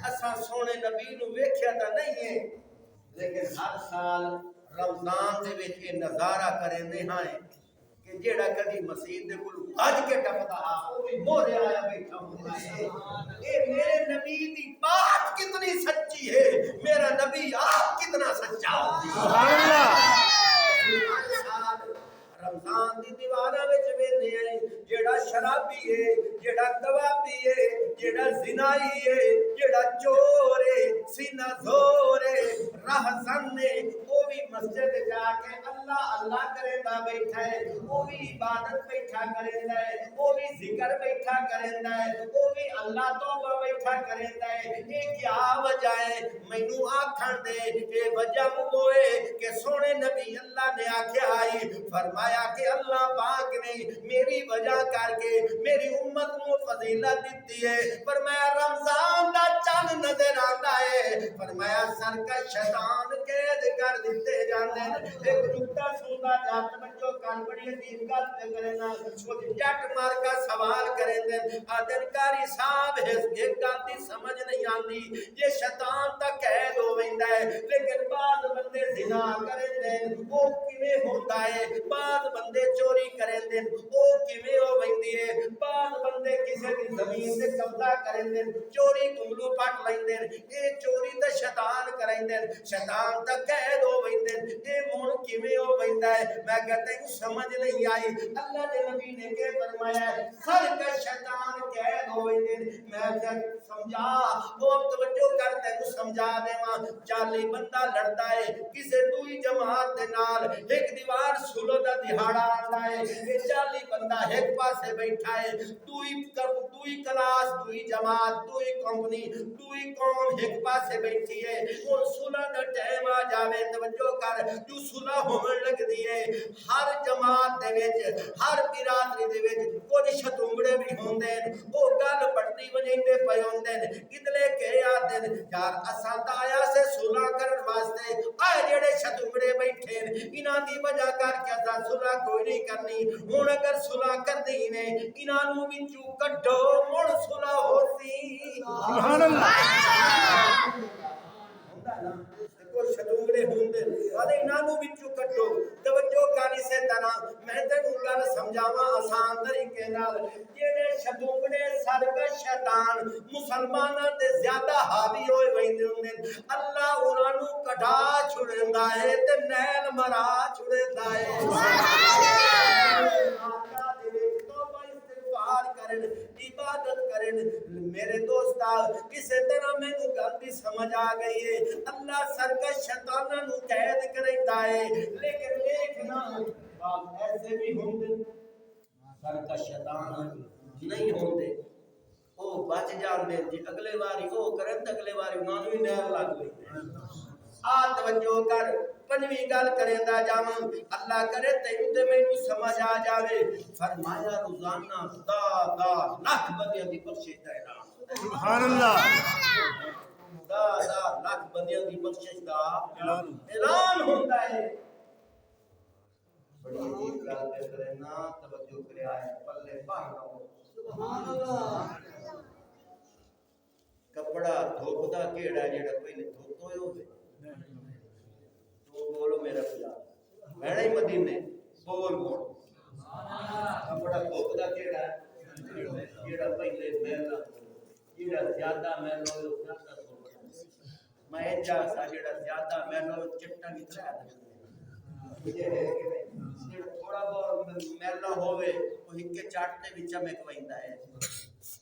A: اساں سونے نبی نو ویکھیا تا نہیں ہے لیکن ہر سال رمضان دے وچ یہ نظارہ کریندے ہاں کہ جیڑا کدی مسجد دے کول بھج کے ٹپدا او بھی موڑے آیا بیٹھا ہوندا ہے اے میرے نبی دی بات کتنی سچی ہے میرا نبی آپ کتنا سچا
B: سبحان اللہ
A: رمضان دی دیوانہ وچ ویندے ہیں جیڑا شرابی ہے جیڑا کبابی ہے جیڑا زنائی ہے جیڑا چور ہے سینہ زور ہے رہزن ہے وہ بھی مسجد جا کے اللہ اللہ کریندا بیٹھا ہے وہ بھی عبادت بیٹھا کریندا ہے وہ بھی ذکر بیٹھا کریندا ہے وہ بھی اللہ توبہ بیٹھا کریندا ہے یہ کیا وجہ ہے مینوں آکھن دے اے وجہ ہوئے کہ سونے نبی اللہ نے آکھیا ہے فرمایا کہ اللہ پاک نے میری وجہ کر کے میری امت کو فضیلت دیتی ہے فرمایا رمضان دا چند نظر آتا ہے فرمایا سرکش شیطان قید کر دیتے جاندے ایک نکتہ سنتا جات بچوں کان بڑی عظیم گل پہ کرنا کچھ جٹ مار کا سوال کریں دے آدن کاری صاحب ہے ایک گل دی سمجھ نہیں آندی یہ شیطان دا قید ہو ویندا ہے لیکن بعض بندے زنا کریں دے وہ کیویں ہوندا ہے بعض بندے چوری کریں دے وہ کیویں ہو ویندی ہے بعض بندے کسی دی زمین تے قبضہ کریں دے چوری کنگلو پٹ لیندے اے چوری تے شیطان کریں دے شیطان دا قید ہو ویندے اے مون کیویں ہو ویندا ہے میں کہتا ہوں سمجھ نہیں آئی اللہ دے نبی نے کہ فرمایا ہے سر کا شیطان قید ہو ویندے میں کیا سمجھا وہ توجہ کر تینوں سمجھا دیواں 40 بندہ لڑدا ہے کسے دوئی جماعت دے نال ایک دیوار سلو دا دہاڑا آندا ہے اے 40 بندہ ایک پاسے بیٹھا ہے دوئی کلاس دوئی جماعت دوئی کمپنی دوئی قوم ایک پاسے بیٹھی ہے اور سلح دا ٹائم آ جاوے توجہ کر جو سلح ہون لگ دی ہے ہر جماعت دے وچ ہر برادری دے وچ کچھ شتونگڑے بھی ہوندے او گل پڑتی وجیندے پے ہوندے کدلے کہ آتے یار اساں تا آیا سے سلح کرن واسطے اے جڑے شتونگڑے بیٹھے انہاں دی وجہ کر کے اساں سلح کوئی نہیں کرنی ہن اگر سلح کردی نے انہاں نوں وچوں کڈو مڑ سلح ہوسی
B: سبحان اللہ
A: کوئی شتونگڑے ہوندے ارے انہاں نوں وچوں کڈو توجہ کر اسے طرح میں تینوں گل سمجھاواں آسان طریقے نال جڑے شتونگڑے سرکش شیطان مسلماناں تے زیادہ حاوی ہوئے ویندے ہوندے اللہ انہاں نوں کڈا چھڑیندا ہے تے نیل مرا چھڑیندا ہے آقا دے وچ توبہ استغفار کرن عبادت کرن میرے دوستا کسے طرح مینوں گل دی سمجھ آ گئی ہے اللہ سرکش شیطاناں نوں قید کریندا ہے لیکن دیکھنا بات ایسے بھی ہوندے سرکش شیطان نہیں ہوندے او بچ جاندے جی اگلے واری او کرن تے اگلے واری انہاں نوں ہی نیل لگ ویندے آ توجہ کر پنجویں گل کریندا جاواں اللہ کرے تینوں تے مینوں سمجھ آ جاوے فرمایا روزانہ 10 لاکھ بندیاں دی بخشش دا اعلان
B: سبحان اللہ
A: دا لاکھ بندیاں دی بخشش دا اعلان ہوتا ہے بڑی عجیب گل پہ کرے نا توجہ کرے آئے پلے باہر نہ ہو سبحان اللہ کپڑا دھوپ دا کیڑا جڑا پہلے دھوپ ہوئے ہوئے تو بولو میرا خدا بہڑا ہی مدینے بول بول کپڑا دھوپ دا کیڑا جڑا پہلے میلا جڑا زیادہ میلا ہوئے زیادہ میں جا سا جڑا زیادہ میلا چٹا کترا یہ ہے کہ تھوڑا بہت میلا ہوئے وہ ہکے چاٹتے بھی چمک ویندا ہے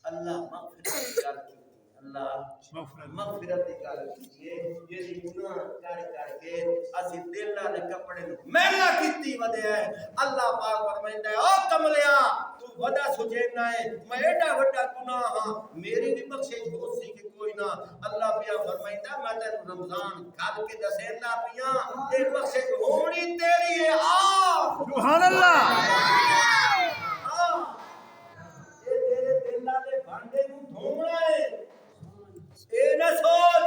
A: اللہ مغفرت کر کی اللہ مغفرت کر کیجئے یہ گناہ کر کے اسی دل والے کپڑے میلا کیتی ودے ہے اللہ پاک فرمائندا ہے او کملیا تو ودا سجینا ہے میں ایڈا وڈا گناہ ہاں میری بھی بخشش ہو سی کہ کوئی نہ اللہ پیا فرمائندا میں تے رمضان کھل کے دسیندا پیا اے بخشش ہونی تیری ہے آ
B: سبحان اللہ
A: اے تیرے دل والے بھانڈے نوں دھونا ہے اے نہ سوچ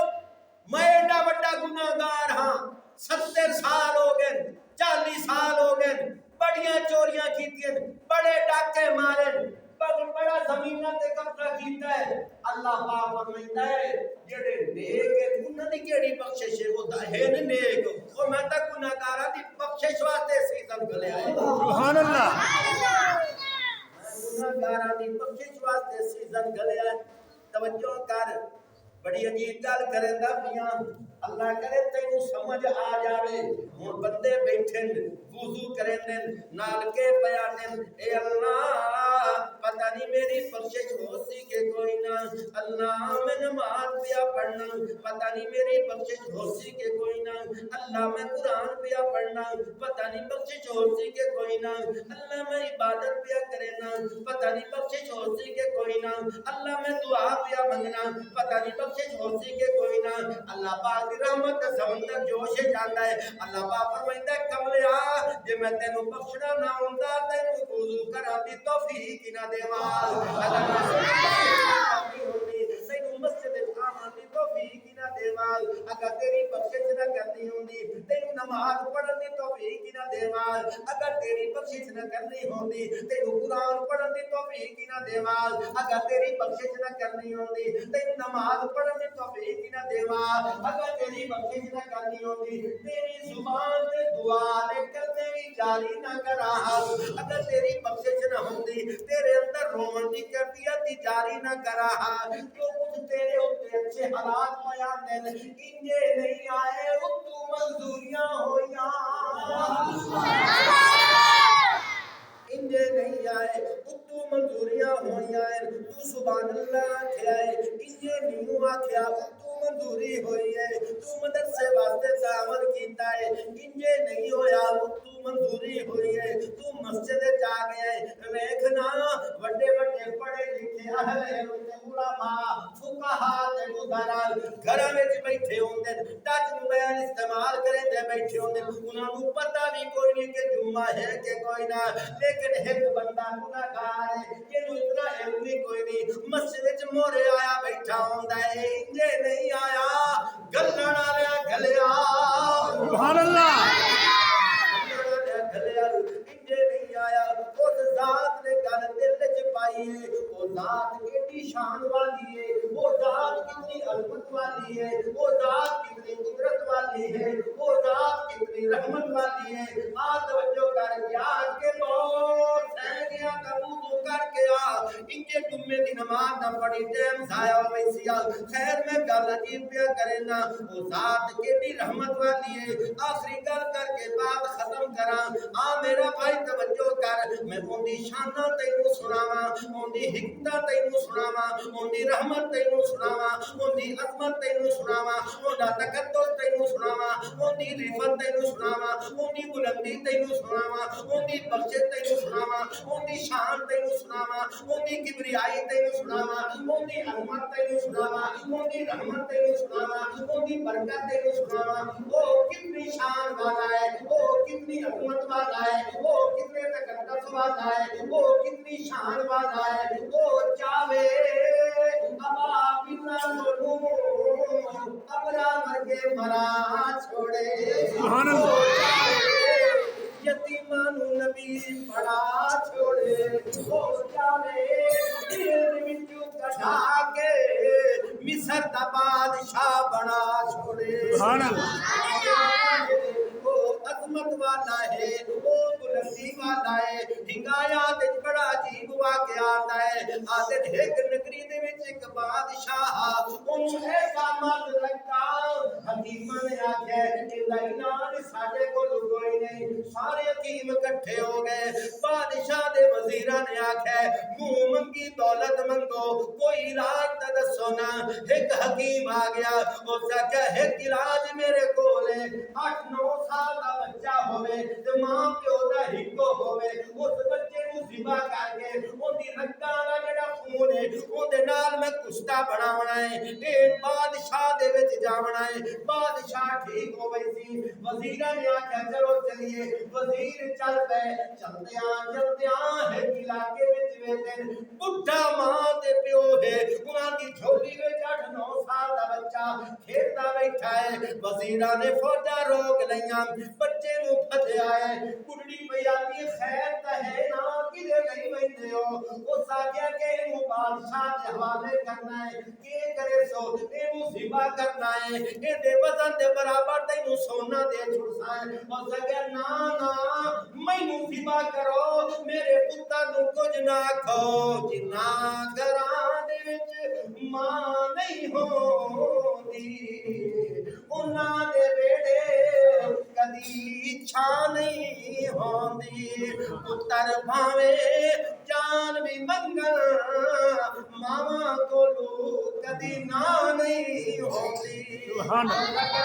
A: میں ایڈا بڑا گناہگار ہاں 70 سال ہو گئے 40 سال ہو گئے بڑیاں چوریاں کیتیاں بڑے ڈاکے مارے بڑا زمیناں تے قبضہ کیتا ہے اللہ پاک فرمائندا ہے جڑے نیک ہے انہاں دی کیڑی بخشش ہے وہ ہے نا نیک او میں تے گناہگاراں دی بخشش واسطے سیزن گلے آئے
B: سبحان اللہ
A: گناہگاراں دی بخشش واسطے سیزن گلے آئے توجہ کر بڑی عجیب گل کریندا پیاں اللہ کرے تینوں سمجھ آ جاوے ہن بندے بیٹھے وضو کریندے نال کے پیاندے اے اللہ پتہ نہیں میری بخشش ہو سی کہ کوئی نہ اللہ میں نماز پیا پڑھنا پتہ نہیں میری بخشش ہو سی کہ کوئی نہ اللہ میں قرآن پیا پڑھنا پتہ نہیں بخشش ہو سی کہ کوئی نہ اللہ میں عبادت پیا کرنا پتہ نہیں بخشش ہو سی کہ کوئی نہ اللہ میں دعا پیا منگنا پتہ نہیں بخشش ہو سی کہ کوئی نہ اللہ پاک دی رحمت سمندر جوش جاندا ہے اللہ پاک فرمائندا ہے کملیا جے میں تینوں بخشنا نہ ہوندا تینوں وضو کرا دی توفیق نہ دیواں اگر تینوں مسجد آمن دی توفیق نہ دیواں اگر تیری بخشش نہ کرنی ہوندی تینوں نماز پڑھن دی توفیق نہ دیواں اگر تیری بخشش نہ کرنی ہوندی تینوں قرآن پڑھن دی توفیق نہ دیواں اگر تیری بخشش نہ کرنی ہوندی تینوں نماز پڑھن دی توفیق نہ دیواں اگر تیری بخشش نہ کرنی ہوندی تیری زبان تے دعا نکلنے بھی جاری نہ کرا اگر تیری بخشش نہ ہوندی تیرے اندر رون دی کیفیت جاری نہ کرا جو کچھ تیرے اوتے اچھے حالات بیان دین انجے نہیں آئے تو منظوریاں ہویاں انجے نہیں آئے تو منظوریاں ہویاں تو سبحان اللہ آکھیا ہے انجے نہیں آکھیا تو منظوری ہوئی ہے تو مدرسے واسطے تعاون کیتا ہے انجے نہیں ہویا تو منظوری ہوئی ہے تو مسجد جا گیا ہے ویکھنا بڑے بڑے پڑھے لکھے اہل علم تے علماء فقہاء تے مدرال گھراں وچ بیٹھے ہوندے ٹچ موبائل استعمال کریندے بیٹھے ہوندے انہاں نوں پتہ بھی کوئی نہیں کہ جمعہ ہے کہ کوئی نہ لیکن ایک بندہ گناہگار ہے جنوں اتنا علم بھی کوئی نہیں مسجد وچ مورے آیا بیٹھا ہوندا ہے انجے نہیں آیا گلڑ والے گلیا
B: سبحان اللہ
A: ذات نے گل دل وچ پائی ہے او ذات کیڑی شان والی ہے او ذات کتنی عظمت والی ہے او ذات کتنی قدرت والی ہے او ذات کتنی رحمت والی ہے آ توجہ کر کے کے بہت سہنیا قبول کر کے انجے جمعے دی نماز نہ پڑھی ٹائم ضائع ہوئی سی خیر میں گل عجیب پیا کرنا او ذات کیڑی رحمت والی ہے آخری گل کر کے بات ختم کراں میرا بھائی توجہ کر میں اون دی شاناں تینوں سناواں اون دی حکمت تینوں سناواں اون دی رحمت تینوں سناواں اون دی عظمت تینوں سناواں اون دا تقدس تینوں سناواں اون دی رفعت تینوں سناواں اون دی بلندی تینوں سناواں اون دی بخشش تینوں سناواں اون دی شان تینوں سناواں اون دی کبریائی تینوں سناواں اون دی عظمت تینوں سناواں اون دی رحمت تینوں سناواں اون دی برکت تینوں سناواں او کتنی شان والا ہے او کتنی عظمت والا ہے، وہ کتنے تقدس والا ہے، وہ کتنی شان والا ہے، وہ چاہے ابا بنا لولو ابرا مرگے مرا چھوڑے،
B: سبحان
A: وہ
B: اللہ
A: چاہے یتیمان نبی پڑا چھوڑے، وہ چاہے دل وچوں کڈھا کے مصر دا بادشاہ بنا چھوڑے،
B: سبحان اللہ
A: وہ عظمت والا ہے، وہ بلندی والا ہے۔ حکایات وچ بڑا عجیب واقعہ آتا ہے، آتے ایک نگری دے وچ ایک بادشاہ اونوں ایسا مال لگا، حکیماں نے آکھیا ایندا علاج ساڈے کول کوئی نہیں، سارے حکیم اکٹھے ہو گئے، بادشاہ دے وزیراں نے آکھیا منہ منگی دولت منگو، کوئی علاج تے دسو نا۔ ایک حکیم آ گیا، اس آکھیا ایک علاج میرے کول ہے، 8-9 سال دا بچہ ہوے تے ماں پیو دا ہکو ہوے، اس بچے نوں ذبح کر کے اودی رگاں دا جڑا خون ہے اودے نال میں کشتا بناونا ہے، اے بادشاہ دے وچ جاونا ہے۔ بادشاہ ٹھیک ہو گئی سی، وزیراں نے آکھیا چلو چلیے، وزیر چل پے، چلدیاں ایک علاقے وچ ویندے بڈھا ماں تے پیو ہے، انہاں دی جھولی وچ 8-9 سال دا بچہ کھیلدا بیٹھا ہے، وزیراں نے فوجاں روک لیاں، بچے نوں پھدیا ہے، بڈھی پئی آندی خیر تے ہے نا کدے لئی ویندے ہو، اس آکھیا کہ اینوں بادشاہ دے حوالے کرنا ہے، کی کرے سو اینوں ذبح کرنا ہے، ایندے وزن دے برابر تینوں سونا دے چھڑسا ہے، اس آکھیا نا نا مینوں ذبح کرو، میرے پتر نوں کچھ نہ کھو، جنہ گھراں دے وچ ماں نہیں ہوندی انہاں دے ویڑے کدی چھاں نہیں ہوندی، پتر بھاویں جان بھی منگن ماواں کولو کدی نہ نہیں ہوندی۔
B: سبحان اللہ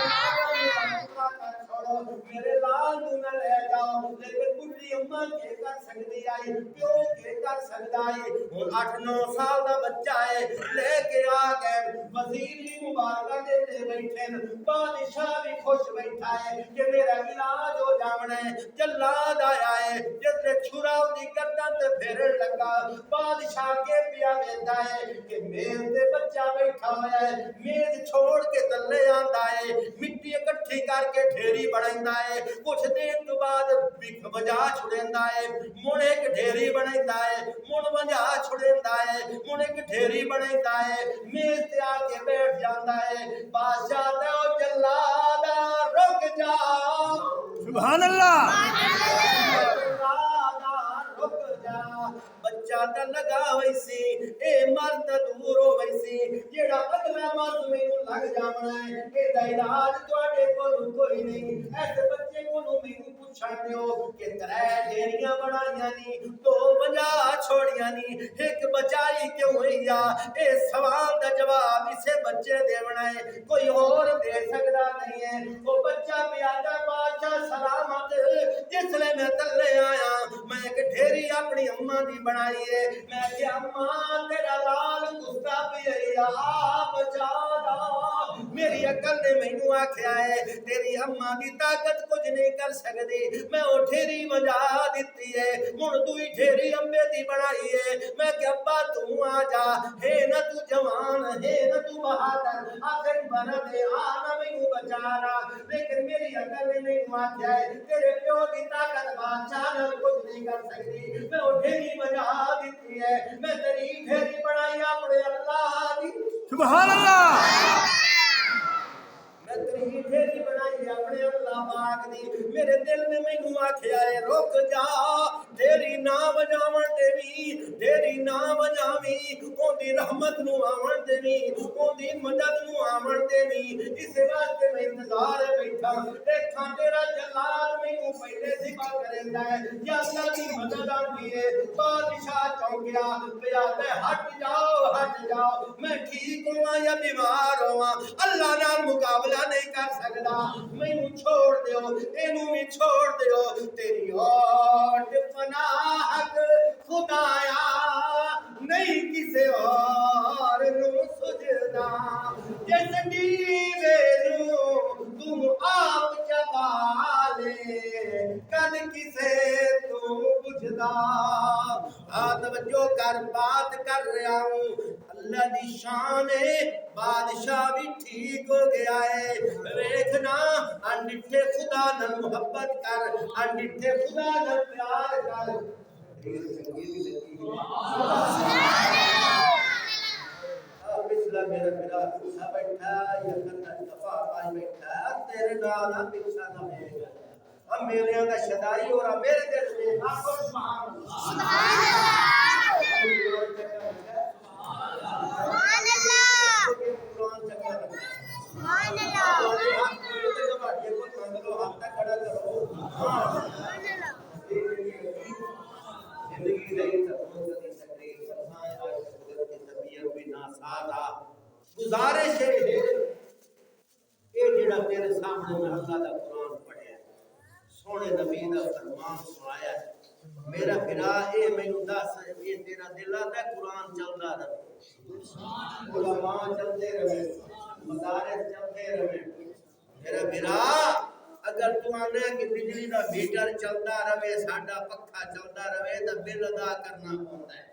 A: میرے لال نوں نہ لے جاؤ، لیکن بڈھی اماں کے کر سکدی آئی، پیو کے کر سکدا ہے، ہن 8-9 سال دا بچہ ہے، لے کے آ گئے، وزیر بھی مبارکاں دیندے بیٹھے، بادشاہ بھی خوش بیٹھا ہے کہ میرا علاج ہو جاونا ہے۔ جلاد آیا ہے، جس نے چھرا دی گردن تے پھیرن لگا، بادشاہ کے پیا ویندا ہے کہ میز تے بچہ بیٹھا ہویا ہے، میز چھوڑ کے تلے آندا ہے، مٹی اکٹھی کر کے ڈھیری بنائندا ہے، کچھ دیر تو بعد وجا چھڑیندا ہے، مڑ ایک ڈھیری بنائندا ہے، مڑ وجا چھڑیندا ہے، مڑ ایک ڈھیری بنائندا ہے، میز تے آ کے بیٹھ جاندا ہے، بادشاہ تے او جلادا رک جا،
B: سبحان اللہ
A: جلادا رک جا، بچہ تے لگا ہوئی سی، اے مرد دور ہو گئی سی، جیڑا اگلا مرد مینوں لگ جاونا ہے، اے دا علاج تواڈے کول کوئی نہیں، ایسے بچے کولوں مینوں پوچھن دیو کہ 3 ڈھیریاں بنائیاں نی، 2 وجا چھوڑیاں نی، ایک بچائی کیوں ہوئی آ؟ اے سوال دا جواب اسے بچے دیونا ہے، کوئی اور دے سکدا نہیں ہے۔ وہ بچہ پیادا بادشاہ سلامت، جس لے میں تلے آیا، میں ایک ڈھیری اپنی اماں دی بنائی ہے، میں کہ اماں تیرا لال گستا پی آپ بچا لا، میری عقل نے مینوں آکھیا ہے تیری اماں دی طاقت کچھ نہیں کر سکدی، میں او ڈھیری وجا دتی ہے، ہن دوئی ڈھیری امبے دی بنائی ہے، میں کہ ابا تو آ جا، ہے نہ تو جوان ہے نہ تو بہادر، آخر بنا دے آ نہ مینوں بچا لا، لیکن میری عقل نے مینوں آکھیا ہے تیرے پیو دی طاقت بادشاہ نال کچھ نہیں کر سکدی، میں او ڈھیری وجا دتی ہے، میں تیری ڈھیری بنائی اپنے اللہ دی،
B: سبحان اللہ
A: میں تیری ڈھیری بنائی اپنے اللہ پاک دی، میرے دل نے مینوں آکھیا ہے رک جا، ڈھیری نہ وجاون دیوی، ڈھیری نہ وجاویں، اودی رحمت نوں آون دیوی، اودی مدد نوں آون دیوی، اس واسطے میں انتظار بیٹھا، دیکھاں تیرا جلاد مینوں پہلے ذبح کریندا ہے یا اللہ دی مدد آندی ہے۔ بادشاہ چونکیا پیا تے ہٹ جاؤ میں ٹھیک ہواں یا بیمار ہواں، اللہ نال مقابلہ نہیں کر سکدا، مینوں چھوڑ دیو، اینوں بھی چھوڑ دیو، تیری اوٹ پناہ خدایا نہیں کسے اور نوں سجدا، جس دیوے نوں تم آپ جگا لے کسے تو بجھدا توجہ کر بات کر رہا ہوں اللہ دی شان ہے بادشاہ بھی ٹھیک ہو گیا ہے ویکھنا انڈٹھے خدا نال محبت کر انڈٹھے خدا نال پیار کر پچھلا میرا میرا بیٹھا یا کرنا دفاع پائی بیٹھا تیرے نال پیچھا نہ ہے ہم میرے کا شدائی اور میرے دل میں آپس سبحان اللہ گزارش ہے یہ جڑا تیرے سامنے میں اللہ دا قرآن پڑھیا ہے سونے نبی دا فرمان سنایا ہے میرا بھرا اے مینوں دس یہ تیرا دل آتا ہے قرآن چلدا رہے علماء چلتے رہے مدارس چلتے رہے میرا بھرا اگر تو آنے کہ بجلی دا میٹر چلتا رہے ساڈا پکھا چلتا رہے تو بل ادا کرنا پڑتا ہے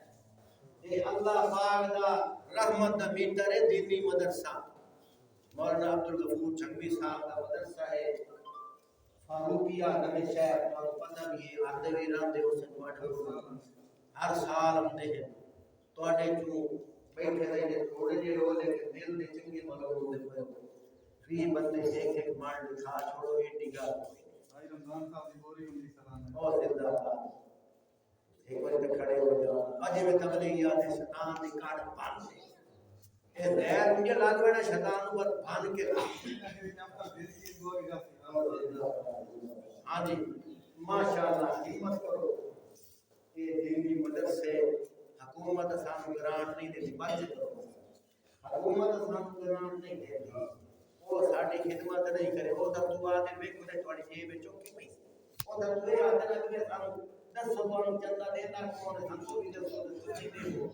A: یہ اللہ پاک دا رحمت دا میٹر ہے دینی مدرسہ مولانا عبدالغفور چنگوی صاحب کا مدرسہ ہے فاروقیہ نویں شہر اور پتہ بھی ہے آدھے ویران دے اسے تواڈے ہر سال آتے ہیں تواڈے جو بیٹھے رہے ہیں تھوڑے جے ہو لیکن دل دے چنگے ملو دے پے فی بندے ایک مال دکھا چھوڑو ایڈی گل بھائی رمضان صاحب دی بوری ہوندی سلام ہے اور زندہ باد ایک بندے کھڑے ہو جاؤ اج میں تبلیغیات شیطان دی کاٹ بن دے اے غیر مجھے لگ وینا شیطان پر بن کے ہاں جی ماشاءاللہ ہمت کرو یہ دینی مدرسے حکومت سانو گرانٹ نہیں دیتی بچ کرو حکومت سانو گرانٹ نہیں دیتی وہ ساڈی خدمت نہیں کرے وہ تو دعا دے ویکھو تے تواڈی جیب وچ چوکی پئی وہ تو دے آتے لگے سانو دسو کون چندا دیتا کون ہم کو بھی دسو